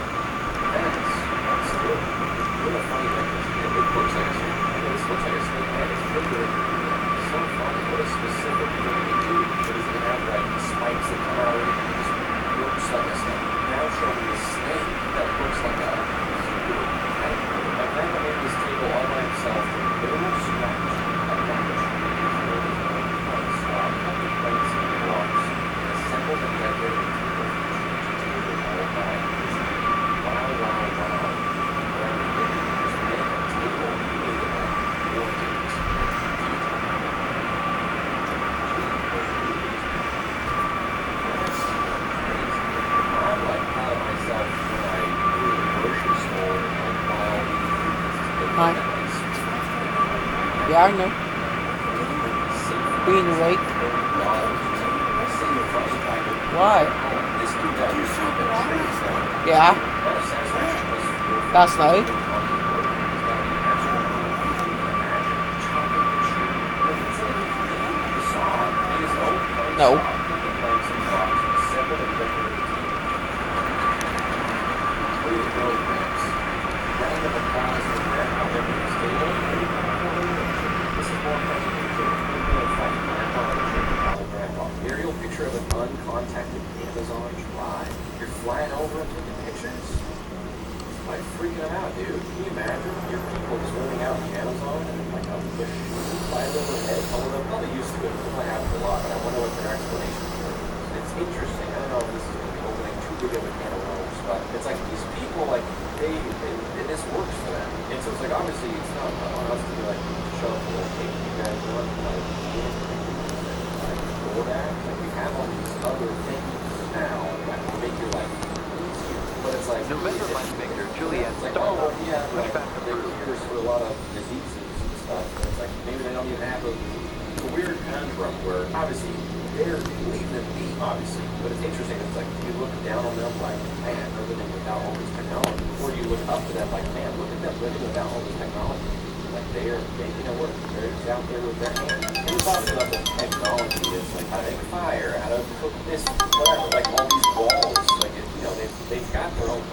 that's good. What a funny mechanism. It looks like a snake. This looks like a snake head. It's bigger. It's so funny. What a specific thing to do. It is going to have like spikes that come out of it. It just looks like a snake. Now show me a snake that looks like a caterpillar. My grandma made this table all by himself. Little scratch. I got the plates and blocks. Assembled and decorated the table. All by wow. Hi. Yeah, I know. Being awake. Why? Yeah. Last night. No. Aerial picture of an uncontacted Amazon drive. You're flying over and taking pictures? Like freaking them out, dude. Can you imagine your people just living out in the Amazon and like a bush flies overhead? Although they're probably used to it. It probably happens a lot, but I wonder what their explanation for it is. It's interesting. I don't know if this is going to be opening too big of a can of worms, but it's like these people, like, they this works for them. And so it's like, obviously, it's not on us to be like, show up and hey, you guys want like, DoorDash? Like, we have all these other things now that make your life easier. But it's like, November Mike Victor, Juliet, it's like, Star oh, Wars, yeah, like, pushback they're approved. cures for a lot of diseases and stuff. And it's like, maybe they don't even have it's a weird conundrum where, obviously, they're leave them be, obviously. But it's interesting, it's like, you look down on them like, man, they're living without all this technology. Or you look up to them like, man, look at them living without all this technology. Like, they're making it work. They're just out there with their hands. And we're talking about the technology that's like how to make a fire, how to cook this, whatever. Like, all these walls, like, you know, they've got their own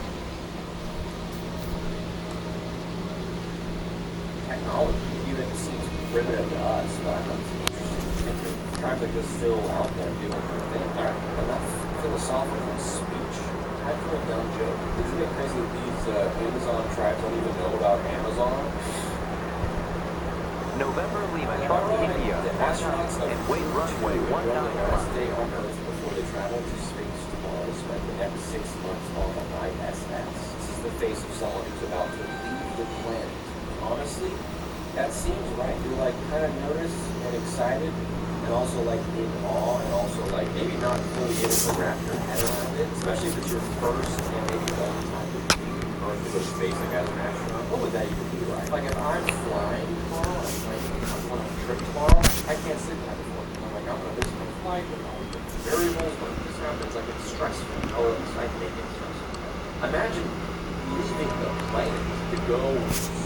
technology, even if it seems primitive to us, but it's interesting. Tribes like this still out there doing their thing. Alright, enough philosophical speech. I feel a dumb joke. Isn't it crazy that these Amazon tribes don't even know about Amazon? November Lima, Charlie, India, The astronauts and wait runway 19. stay on Earth before they travel to space tomorrow to spend the next 6 months on the ISS. This is the face of someone who's about to leave the planet. Honestly, that seems right. You're like kind of nervous and excited, and also like in awe, and also like maybe not fully able to wrap your head around it, especially if it's your first and maybe only time to leave Earth to go to space like as an astronaut. What would that even be like? Like if I'm flying tomorrow, like I'm on a trip tomorrow, I can't sleep the night before. I'm like, I'm gonna miss like variables when this happens, like it's stressful. Oh, it's like making stressful. Imagine leaving the planet to go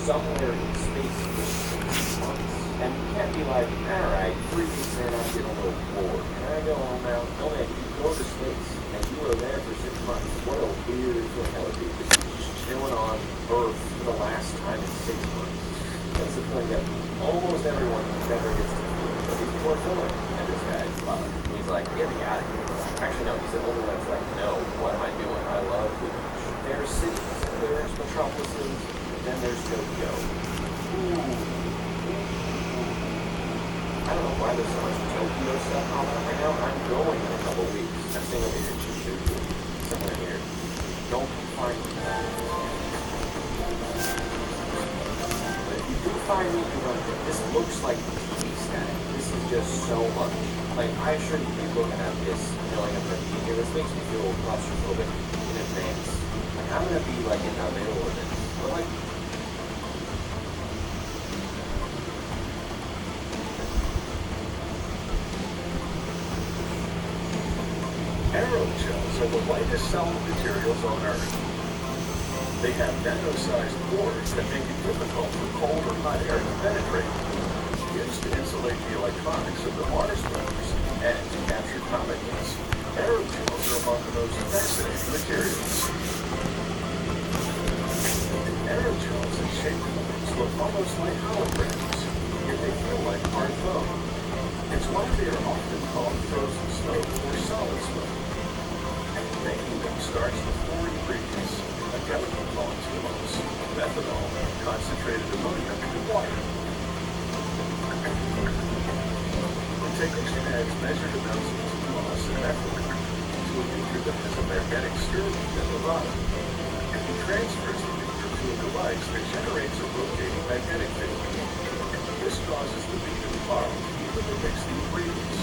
somewhere in space for 6 months. And you can't be like, all right, 3 weeks in, I'm getting a little bored. Can I go home now? No, man, you go to space and you are there for 6 months. What a weird feeling that would be. Just chilling on Earth for the last time in 6 months. That's the feeling that almost everyone never gets to feel. But these people are feeling it. And this guy love it. He's like, get me out of here. Actually, no, he's the only one that's like, no, what am I doing? I love the beach. There's cities, there's metropolises, then there's Tokyo. Ooh. I don't know why there's so much Tokyo stuff on right now. I'm going in a couple weeks. I'm staying over here in Shinjuku, somewhere here. Don't find me. But if you do find me, you're going to this looks like TV static. This is just so much. Like, I shouldn't be looking at this knowing I'm going to be here. This makes me feel claustrophobic in advance. Like, I'm going to be, like, in the middle of it. But, like, Aerogels are the lightest solid materials on Earth. They have nano-sized pores that make it difficult for cold or hot air to penetrate. Used to insulate the electronics of the water spreaders and to capture comet heat, aerogels are among the most fascinating materials. Aerogels in shape forms look almost like holograms, yet they feel like hard foam. It's why they are often called frozen smoke or solid smoke. Making them starts with 4 ingredients: a chemical called TMOS, methanol, concentrated ammonia, and water. The technician adds measured amounts of TMOS and methanol to a beaker that has a magnetic stirring at the bottom. He transfers the beaker to a device that generates a rotating magnetic field. This causes the beaker to borrow even to mix the ingredients.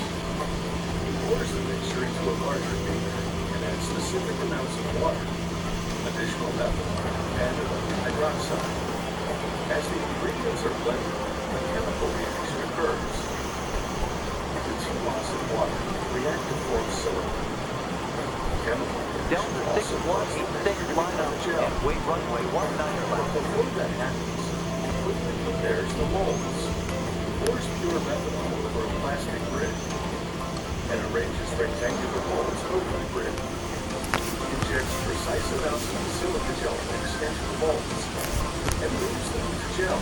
He pours the mixture into a larger beaker and adds specific amounts of water, additional methanol, and ammonium hydroxide. As the ingredients are blended, a chemical reaction occurs. The TMOS and water react to form silicon. Chemical reaction Delta also causes the 6186 mixture to line become up a gel. and wait runway 19 But left. before that happens, he quickly prepares the molds. Pours pure methanol over a plastic grid and arranges rectangular molds over the grid. Injects precise amounts of the silica gel mix into the molds and moves them to gel.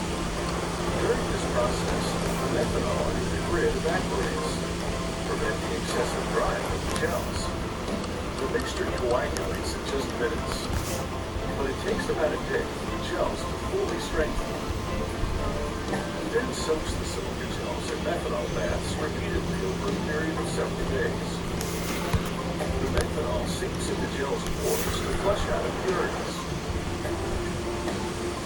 During this process, the methanol in the grid evaporates, preventing excessive drying of the gels. The mixture coagulates in just minutes, but it takes about a day for the gels to fully strengthen. He then soaks the silica gels in methanol baths repeatedly over a period of several days. The methanol seeps into gel's pores to flush out impurities.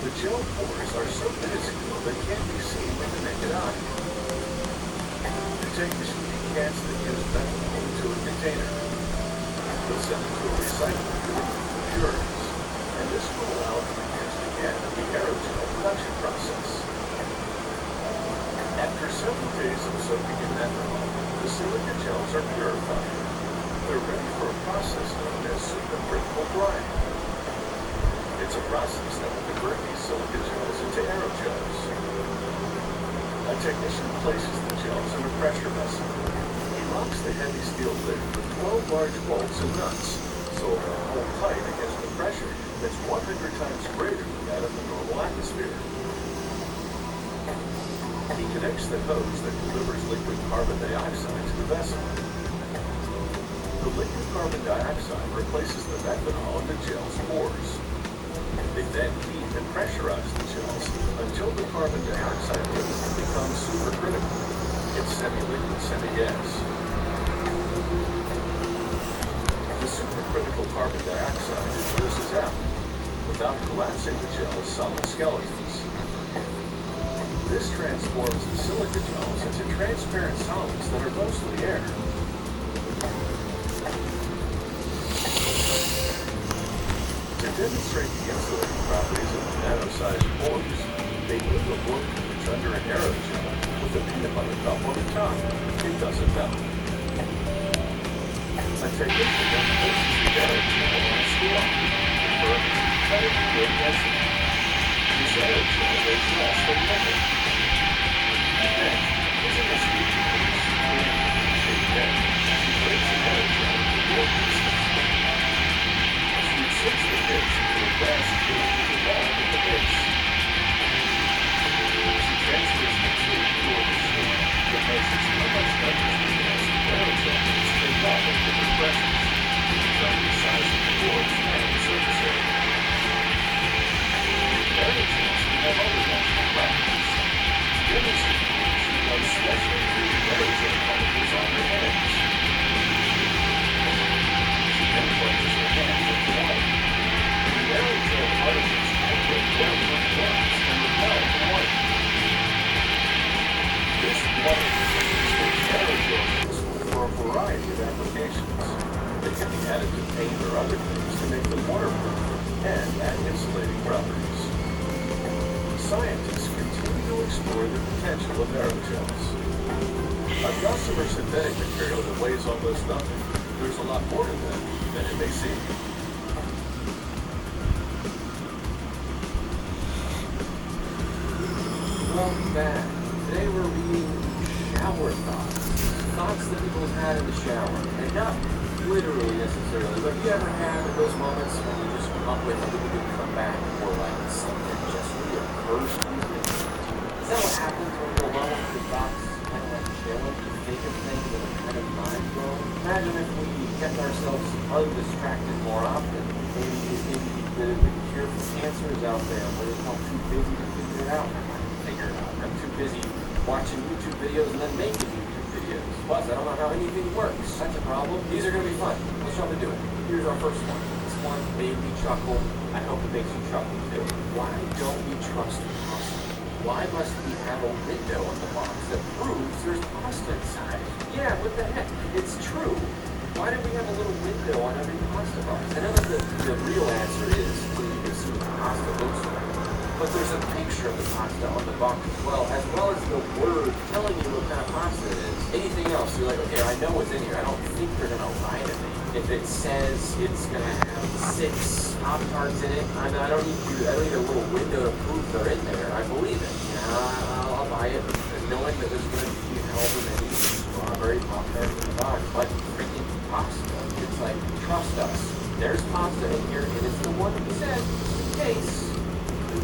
The gel pores are so minuscule they can't be seen with the naked eye. The technician decants the used methanol into a container. They'll send it to a recycler to remove impurities, and this will allow it to be used again in the aerogel production process. After several days of soaking in methanol, the silica gels are purified. They're ready for a process known as supercritical drying. It's a process that will convert these silica gels into aerogels. A technician places the gels in a pressure vessel. He locks the heavy steel lid with 12 large bolts and nuts, so it will hold tight against the pressure that's 100 times greater than that of the normal atmosphere. He connects the hose that delivers liquid carbon dioxide to the vessel. The liquid carbon dioxide replaces the methanol in the gel's pores. They then heat and pressurize the gels until the carbon dioxide level becomes supercritical. It's semi-liquid, semi-gas. The supercritical carbon dioxide disperses out without collapsing the gel's solid skeletons. This transforms the silica gels into transparent solids that are mostly air. To demonstrate the insulating properties of the nano-sized pores, they put the wood coolers under an aerogel with a peanut butter cup on the top. It doesn't melt. A technician then places the arrow channel on a scale for cutting wood density. This arrow channel weighs less than metal. Next, using a screw to produce shaped bed, she breaks the arrow channel into board pieces. She inserts the bits into a brass tube with a valve at the base. She transfers the tube to a machine that measures how much nitrogen gas the arrow channels take up at different pressures, determining the size of the boards and the surface area. Arrow channels can have other functional properties. To demonstrate this, she runs specially treated aerogel particles on her hands. She then plunges her hands into water. The aerogel particles vibrate down from the lungs and repel the water. This water makes aerogel useful for a variety of applications. They can be added to paint or other things to make them waterproof and add insulating properties. Scientists continue to explore the potential of aerogels. A gossamer synthetic material that weighs almost nothing. There's a lot more to them than it may seem. Welcome back. Today we're reading shower thoughts. Thoughts that people have had in the shower. And not literally necessarily, but you ever had those moments when you just come up with a really good comeback or like something just reoccurs to you? Is that what happens when you're alone with your thoughts kind of like chilling? You think of things that are kind of mind-blowing? Imagine if we kept ourselves undistracted more often. Maybe the cure for cancer is out there. We're just not too busy to figure it out. I'm too busy watching YouTube videos and then making YouTube videos. Plus, I don't know how anything works. That's a problem. These are going to be fun. Let's jump into it. Here's our first one. This one made me chuckle. I hope it makes you chuckle too. Why don't we trust pasta? Why must we have a window on the box that proves there's pasta inside? Yeah, what the heck? It's true. Why do we have a little window on every pasta box? I know that the real answer is so you can see what the pasta looks like. But there's a picture of the pasta on the box as well as the word telling you what kind of pasta it is. Anything else, you're like, okay, I know what's in here. I don't think they're going to lie to me. If it says it's going to have 6 Pop-Tarts in it, I don't need a little window to prove they're in there. I believe it. Yeah, I'll buy it, knowing that there's going to be however many strawberry Pop-Tarts in the box. But freaking pasta, it's like, trust us. There's pasta in here, and it's the one that we said, in case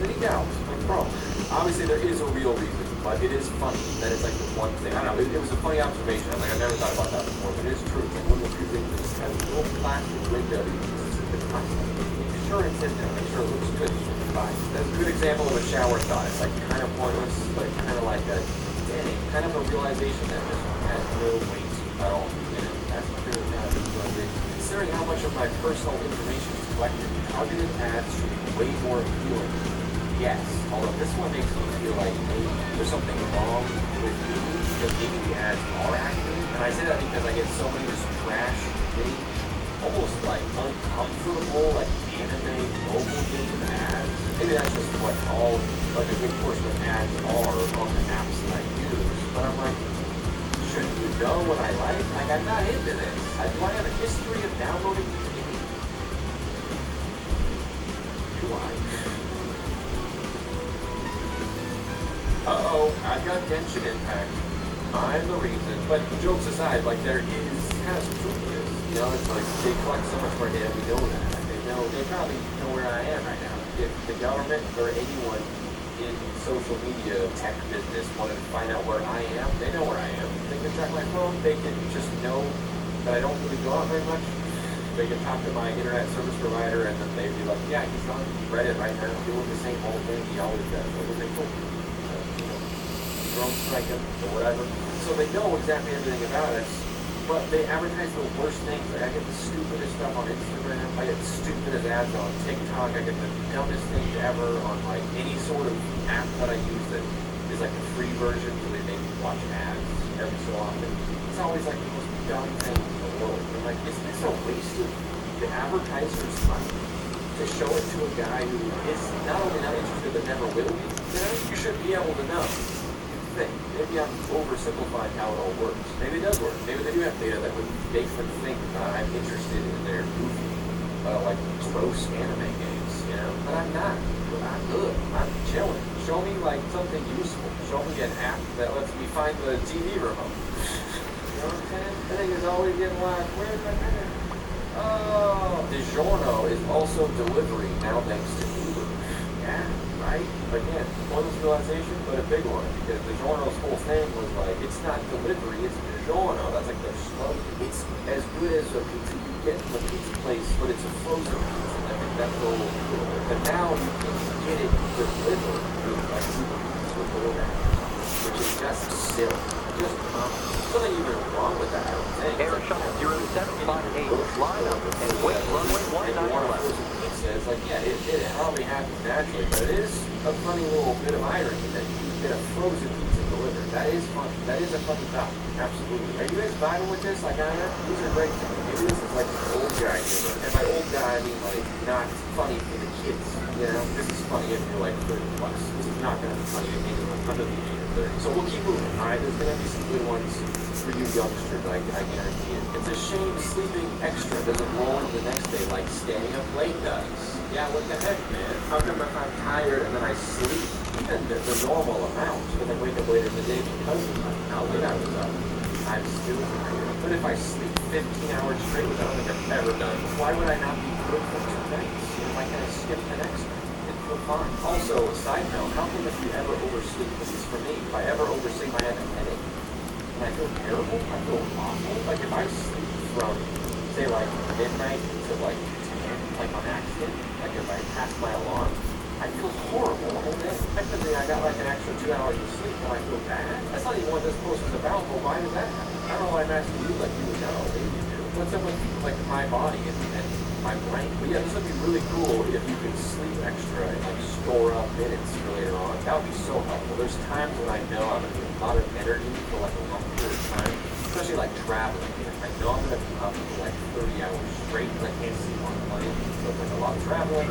any doubt, like, bro. Obviously, there is a real reason, but it is funny that it's like the one thing. I don't know. It was a funny observation. I'm like, I've never thought about that before, but it is true. It's like one of the few things that just has a little plastic window that you can see the pasta. Make sure it's in there. Make sure it looks good. Fine. That's a good example of a shower thought. It's like kind of pointless, but kind of like a dang, kind of a realization that just has no weight at all. You know, that's really kind of a realization. Considering how much of my personal information is collected, targeted ads should be way more appealing. Yes, although this one makes me feel like maybe there's something wrong with me because maybe the ads are accurate. And I say that because I get so many just trash, really almost like uncomfortable, like anime mobile game ads. Maybe that's just what all, like a good portion of ads are on the apps that I use. But I'm like, shouldn't you know what I like? Like, I'm not into this. Do I have a history of downloading these games? Do I? Uh-oh, I've got tension impact. I'm the reason. But jokes aside, like, there is kind of some truth to this. You know, it's like they collect so much more data, we know that. They probably know where I am right now. If the government or anyone in social media tech business wanted to find out where I am, they know where I am. They can track my phone. They can just know that I don't really go out very much. They can talk to my internet service provider, and then they'd be like, yeah, he's on Reddit right now doing the same old thing he always does. What was they cool? Drone strike him or whatever. So they know exactly everything about us, but they advertise the worst things. Like I get the stupidest stuff on Instagram. I get the stupidest ads on TikTok. I get the dumbest things ever on like any sort of app that I use that is like the free version, so they make me watch ads every so often. It's always like the most dumb thing in the world. I'm like, isn't this a waste of the advertiser's money to show it to a guy who is not only not interested but never will be? You know, you should be able to know. Maybe I'm oversimplifying how it all works. Maybe it does work. Maybe they do do have data that would make them think that I'm interested in their goofy, like gross anime games, you know. But I'm not. I'm good. I'm chilling. Show me like something useful. Show me an app that lets me find the TV remote. You know what I'm saying? I think it's always getting like, where's my dinner? Oh, DiGiorno is also delivery now thanks to Uber. Yeah, right? Again, pointless realization, but a big one. Because DiGiorno's whole thing was like, it's not delivery, it's DiGiorno. That's like their slogan. It's as good as a pizza you get from a pizza place, but it's a frozen pizza. I think that's the whole deal. But now you can get it delivered through like Uber Eats or DoorDash, which is just silly. Just common. Nothing even wrong with that, I don't think. Air Shuttle 0758, line up and wait runway 19 left. It's like, yeah, it hardly happens naturally, but it is a funny little bit of irony that you get a frozen pizza delivered. That is funny. That is a funny thought. Absolutely. Are you guys vibing with this like I am? These are great things. Maybe this is like old guy humor. And by old guy, I mean like not funny for the kids. You know, this is funny if you're like 30 plus. This is not going to be funny to anyone under the age of 30. So we'll keep moving. All right, there's going to be some good ones for you youngsters, I guarantee it. It's a shame sleeping extra doesn't roll into the next day like staying up late does. Yeah, what the heck, man? How come if I'm tired and then I sleep even the normal amount, but then wake up later in the day because of how late I was up, I'm still tired. But if I sleep 15 hours straight, which I don't think I've ever done, why would I not be good for 2 nights? You know, why can't I skip the next night and feel fine? Also, a side note, how come if you ever oversleep, at least for me, if I ever oversleep, I have a headache? And I feel terrible, I feel awful. Like if I sleep from, say like midnight to like 10, like on accident, like if I pass my alarm, I feel horrible the whole day. Technically, I got like an extra 2 hours of sleep, and I feel bad. That's not even what this post is about, but why does that happen? I don't know why I'm asking you, like you would know, maybe you do. What's up with like my body and my brain? But yeah, this would be really cool if you could sleep extra and like store up minutes for later on. That would be so helpful. There's times when I know I'm gonna need a lot of energy for like a long period of time, especially like traveling. I know I'm gonna be up for like 30 hours straight because I can't sleep on a plane. So it's like a lot of traveling,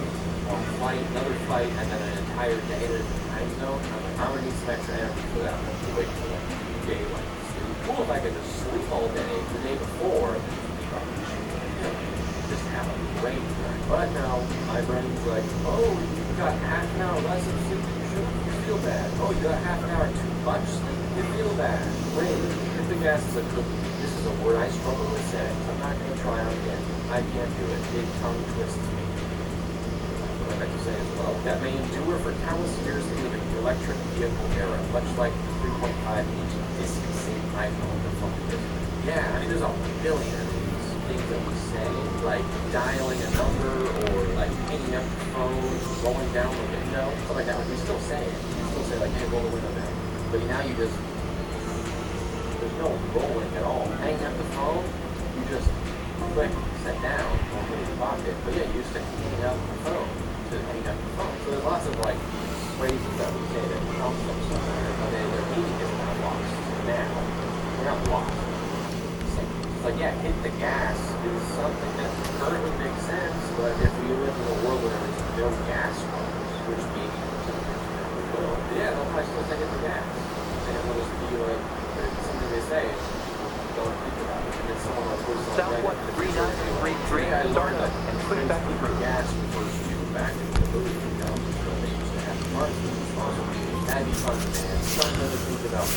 long flight, another flight, and then an entire day in a time zone. I'm like, I'm gonna need some extra energy for that. I'm gonna wait for like daylight. It'd be cool if I could just sleep all day the day before, just have a great time. But now my brain's like, oh, you got half an hour less of sleep than you should. You feel bad. Oh, you got half an hour too much sleep. You feel bad. Wait, if the gas is a cookie. This is a word I struggle with saying. I'm not gonna try on again. I can't do it. It tongue twists me. What I like to say as well. That may endure for countless years into the electric vehicle era, much like the 3.5-inch disc-sync iPhone or floppy disk. Yeah, I mean, there's a billion of these things that we say, like dialing a number or like hanging up the phone, rolling down the window, stuff like that. Like, we still say it. We still say like, hey, roll the window down. But now you just, there's no rolling at all. Hanging up the phone, you just click, set down, or put it in your pocket. But yeah, you used to hang up the phone to hang up the phone. So there's lots of like phrases that we say that come from somewhere, but their meaning is not lost now. We're not lost. Like, yeah, hit the gas is something that currently makes sense, but if we live in a world where there's no gas pumps, which maybe we will, yeah, they'll probably still say hit the gas. And it will just be like, it's something they say, don't think about it. And then someone will post on Southwest 3933, start up and put it back through. Gas refers to back in the early 2000s when they used to have cars with responsibility. That'd be fun, man. Something to think about.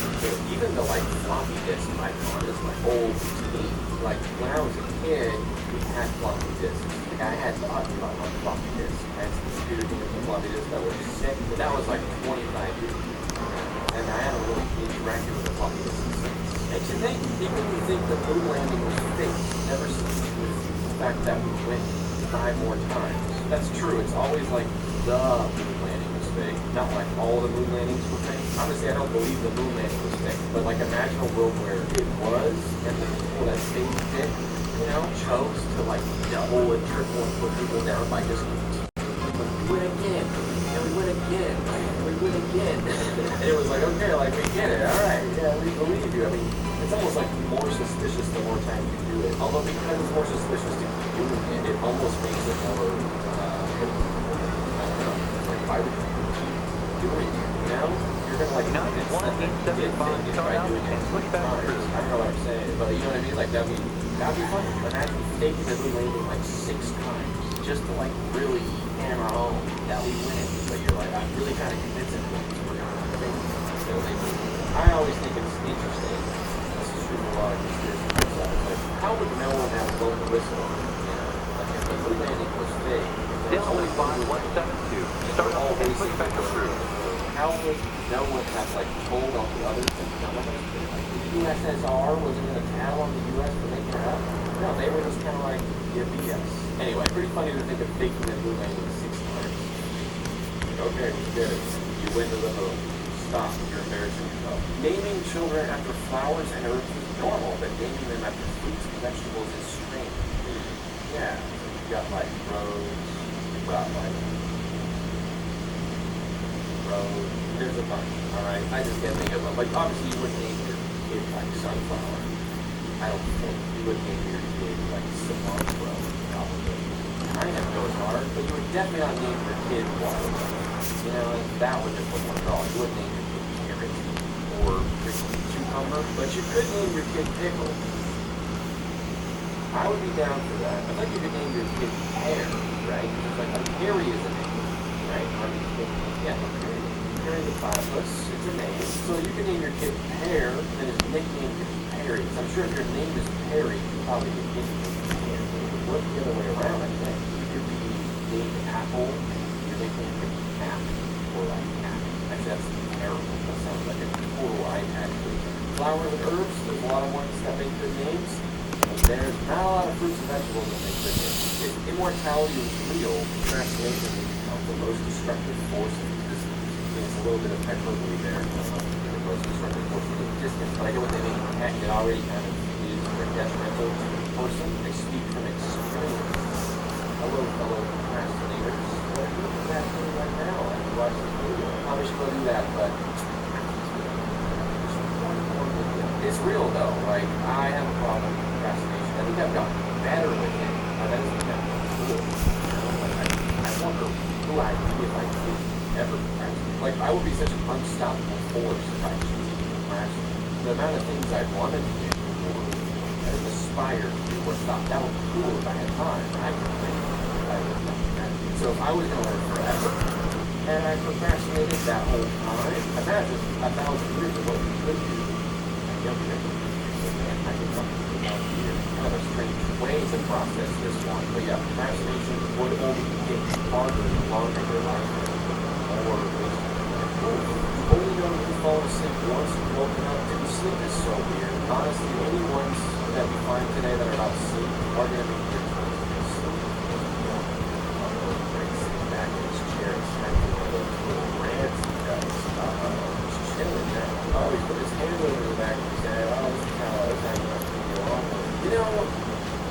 Even the like floppy disk icon is like old to me. Like when I was a kid, we had floppy disks. Like I had thought about on floppy disks. I had some computer games on floppy disks that were sick, but that was like 25 years ago. And I haven't really interacted with a floppy disk since. Makes you think, even if you think the moon landing was fake, never since the fact that we went 5 more times. That's true. It's always like the moon landing was fake, not like all the moon landings were fake. Honestly, I don't believe the moon landing was fake, but like imagine a world where it was, and the people that staged it, you know, chose to like double and triple and put people down by just we win again, and we win again, we win again. And it was like, okay, like we get it, all right, yeah, we believe you. I mean, it's almost like more suspicious the more time you do it. Although because it's more suspicious to keep doing it, it almost makes it more, I don't know, like why would you keep doing it, you know? you're gonna like United convince them that you did 1875, think it start by out doing it and push 3 back times. through. I don't know what I'm saying, but you know what I mean? Like that'd be fun. Imagine faking the moon landing like 6 times just to like really hammer home that we win. But you're like, I'm really trying to convince everyone that we're gonna have a baby. So I always think it's interesting. This is true of a lot of conspiracy theories. Like, how would no one have blown the whistle? You know, like if the moon landing was fake, if there was only one moon landing, 5172, start all out and push racing back through. how would no one have like told all the others that no one was like the USSR wasn't going to tell on the US for making it up? No, they were just kind of like, you're BS. Anyway, pretty funny to think of faking the moon landing 6 times. Like, okay, we did it. You went to the moon. Stop. You're embarrassing yourself. Naming children after flowers and herbs is normal, but naming them after fruits and vegetables is strange. Yeah. You got like rose. You got like rose. There's a bunch. All right. I just can't think of them. Like obviously you wouldn't name your kid like sunflower. I don't think you would name your kid like cilantro. Probably. I never know it's hard, but you would definitely not name your kid watermelon. You know, that would just look at all. You wouldn't name your kid carrot or cucumber, but you could name your kid pickle. I would be down for that. I think you could name your kid pear, right? Because like a Perry is a name, right? I mean, yeah, Perry. Perry the platypus, it's a name. So you can name your kid Pear, and then his nickname could be Perry. So I'm sure if your name is Perry, you probably get nicknamed Pear. It would work the other way around, I think. You could be named Apple, your nickname could be Cap, or like Cap. Actually, that's terrible. That sounds like a total iPad food. Flowers and herbs, there's a lot of ones that make good names. And there's not a lot of fruits and vegetables that make good names. If immortality is real, procrastination will become the most destructive force of existence. It's a little bit of hyperbole there, the most destructive force of existence, but I get what they mean. Heck, it already kind of is detrimental to the person. They speak from experience. Hello, fellow procrastinators. What are you procrastinating right now? I can watch this video. I probably should go do that, but it's real though. Like, I have a problem with procrastination. I think I've gotten better with it. That doesn't mean I'm cool. You know, like, I wonder who I'd be if I did ever procrastinate. Like, I would be such an unstoppable force if I choose to procrastinate. The amount of things I wanted to do or aspired to do or thought that would be cool if I had time. I could think I would not procrastinate. So if I was going to learn forever and I procrastinated that whole time, imagine 1,000 years of what we could do. I think kind of a strange way to process this one. But yeah, procrastination would only get harder the longer your life or only know you've fallen asleep once and woken up. Dude, sleep is so weird. Honestly, any ones that we find today that are about sleep are going to be good ones. Sleep sitting back in his chair and having one of those little rants he does. Just chilling now. Oh, he put his hand over the back of his head. Oh, this is how I was hanging up to you on. You know,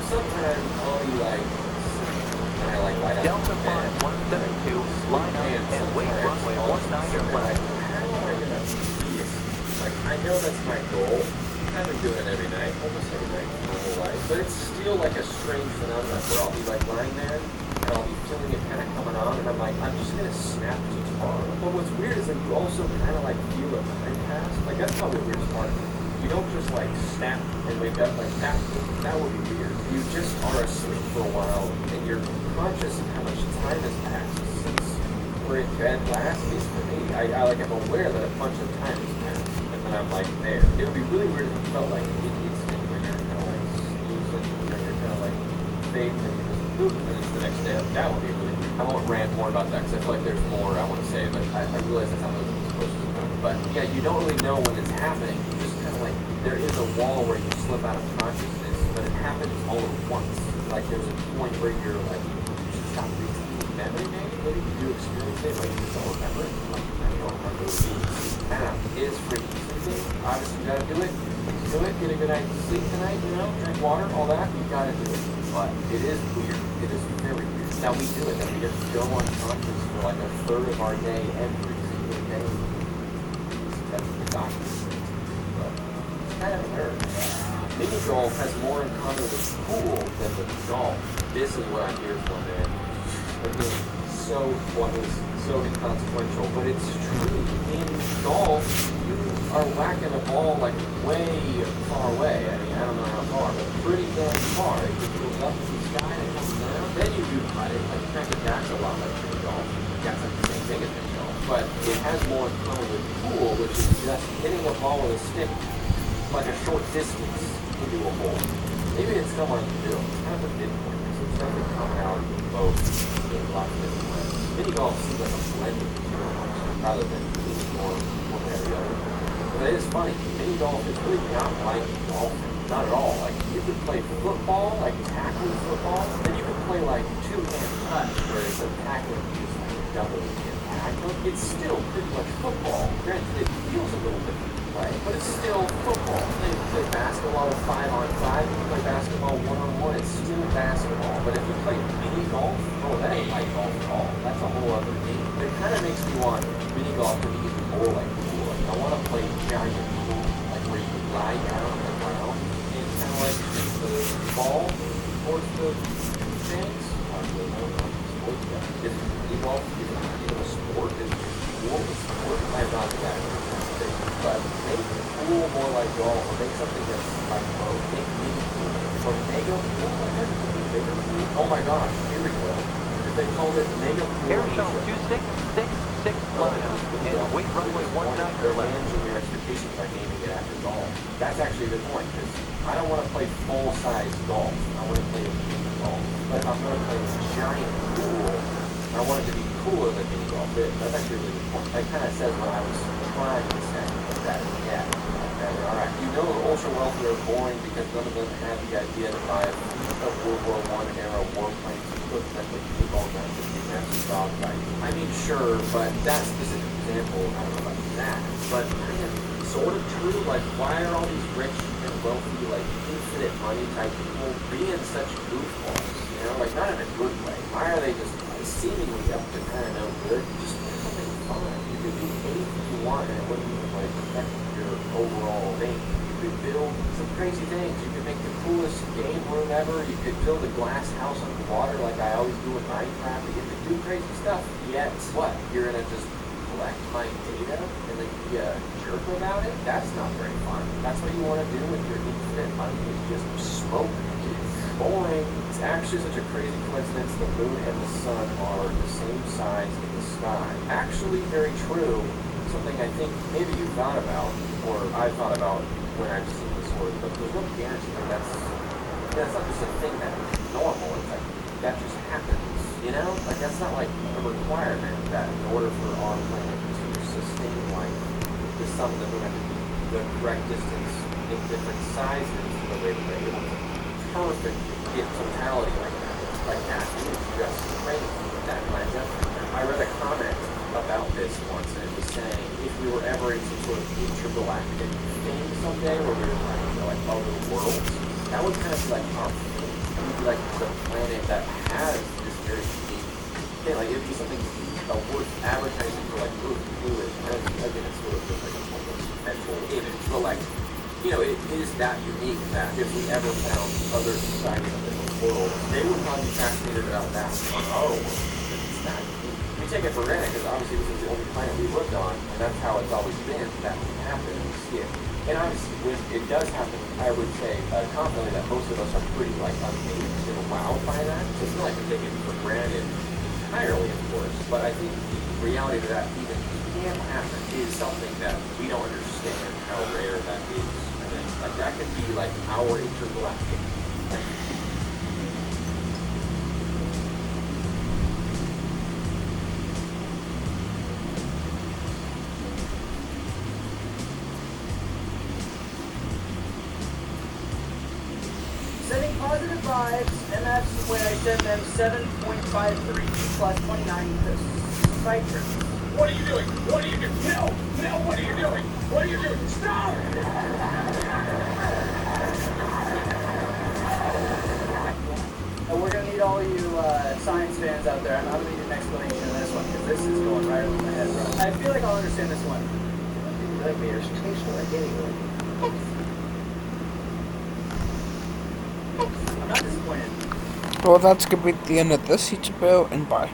sometimes I'll be like, and I like light up Delta 5172, line up and wait runway 19 your left. How am I gonna do this? Like, I know that's my goal. I've been doing it every night, almost every night for my whole life. But it's still like a strange phenomenon where I'll be like lying there and I'll be feeling it kind of coming on, and I'm like, I'm just gonna snap to tomorrow. But what's weird is that you also kind of like feel the time pass. Like that's probably the weirdest part. You don't just like snap and wake up like that. That would be weird. You just are asleep for a while and you're conscious of how much time has passed since we're in bed last. At least for me, I like I'm aware that a bunch of time has passed, and then I'm like there. It would be really weird if you felt like it instant when you're kind of like snoozing, and you're kind of like fading, and you just boop, and it's the next day. That would be really weird. I won't rant more about that because I feel like there's more I want to say, but I realize that's how those are supposed to go. But yeah, you don't really know when it's happening. You just kind of like there is a wall where you slip out of consciousness, but it happens all at once. Like there's a point where you're like you should stop retaining memory. Maybe you do experience it, like you just don't remember it. Like I don't remember the app is pretty easy. Obviously, you gotta do it. Do it. Get a good night's sleep tonight. You know, drink water, all that. You gotta do it. But it is weird. It is very weird. Now we do it. That we just go unconscious for like a third of our day every single day. That's the doctor. But it's kind of a nerd. Mini golf has more in common with pool than with golf. This is what I'm here for, man. so inconsequential, but it's true. In golf, you are whacking a ball like way far away. I mean, I don't know how far, but pretty damn far. It goes up to the sky and it comes down. Then you do putt it. Like, crank it back a lot like mini golf. That's like the same thing as mini golf. But it has more in common with pool, which is just hitting a ball with a stick like a short distance into a hole. Maybe it's somewhere in the middle. It's kind of a midpoint. So it's definitely commonality with both in lots of different ways. Mini golf seems like a blend of the two rather than leaning more one way or the other. But it is funny. Mini golf is really not like golf. Not at all. Like, you could play football, like tackling football, then you could play like two-hand touch, where it's a tackling is like double hand tackle. It's still pretty much football. Granted, it feels a little different. Right? But it's still football. Then you can play basketball 5-on-5, you can play basketball 1-on-1, it's still basketball. But if you play mini golf, oh, that ain't like golf at all. That's a whole other game. It kind of makes me want mini golf to be even more like pool. Like, I want to play giant pool, like where you can lie down on the ground and kind of like hit the ball towards the things. Is mini golf even a sport? Is it cool? A sport? I'm not that. But make pool more like golf, or make something that's like both. Make mini pool, or mega pool. Bigger pool. Oh my gosh, here we go. If they called it mega pool. Air shuttle 2666 and wait runway 19 They're managing their expectations by naming it after golf. That's actually a good point, because I don't want to play full-size golf. I want to play mini golf. But if I'm going to play a giant pool, I want it to be cooler than mini golf is. That's actually a really good point. That kind of says what I was trying to say. That, yeah. Okay, all right. You know the ultra wealthy are boring because none of them had the idea to buy a fleet of World War I era warplanes and put them with football guns and massive dogfighting. I mean, sure, but that specific example, I don't know about that. But kind of sort of true. Like, why are all these rich and wealthy, like infinite money type people being such goofballs? You know, like not in a good way. Why are they just seemingly up to kind of no good? Just do something fun. You could do anything you want, and it wouldn't even like affect your overall thing. You could build some crazy things. You could make the coolest game room ever. You could build a glass house underwater, like I always do with Minecraft. You get to do crazy stuff. Yet, what? You're gonna just collect my data and then be a jerk about it? That's not very fun. That's what you want to do with your infinite money, is just smoke. It's boring. It's actually such a crazy coincidence. The moon and the sun are the same size in the sky. Actually very true. Something I think maybe you've thought about, or I've thought about when I've seen this sort of, but there's no guarantee that that's not just a thing that is normal. It's like, that just happens, you know? Like, that's not like a requirement that in order for our planet to sustain life, the sun and the moon have to be the correct distance in different sizes so that they're able to perfectly get totality like that. It's just crazy. That lines up. I read a comment about this once, and it was saying if we were ever in some sort of intergalactic thing someday where we were like other worlds, that would kind of be like our thing. It would be like the planet that has this very unique thing. Like, it would be something worth advertising for, like, Earth fluid. Again, it's sort of just like a mental image, but like, you know, it is that unique that if we ever found other societies in the world, they would probably be fascinated about that on our world. It's that unique. We take it for granted because obviously this is the only planet we lived on, and that's how it's always been. That can happen, and we see it. And obviously, when it does happen, I would say confidently that most of us are pretty like amazed and wowed by that. So it's not like we take it for granted entirely, of course, but I think the reality that even can happen is something that we don't understand how rare that is. And then, like, that could be like our intergalactic thing. Sending positive vibes, and that's when I send them 7.53 plus 29 citrus. What are you doing? What are you doing? No! No, what are you doing? What are you doing? Stop! And we're going to need all you science fans out there. I'm going to need an explanation of this one, because this is going right over my head, bro. I feel like I'll understand this one. Nightmares taste like anyway. I'm not disappointed. Well, that's gonna be the end of this YouTube video, and bye.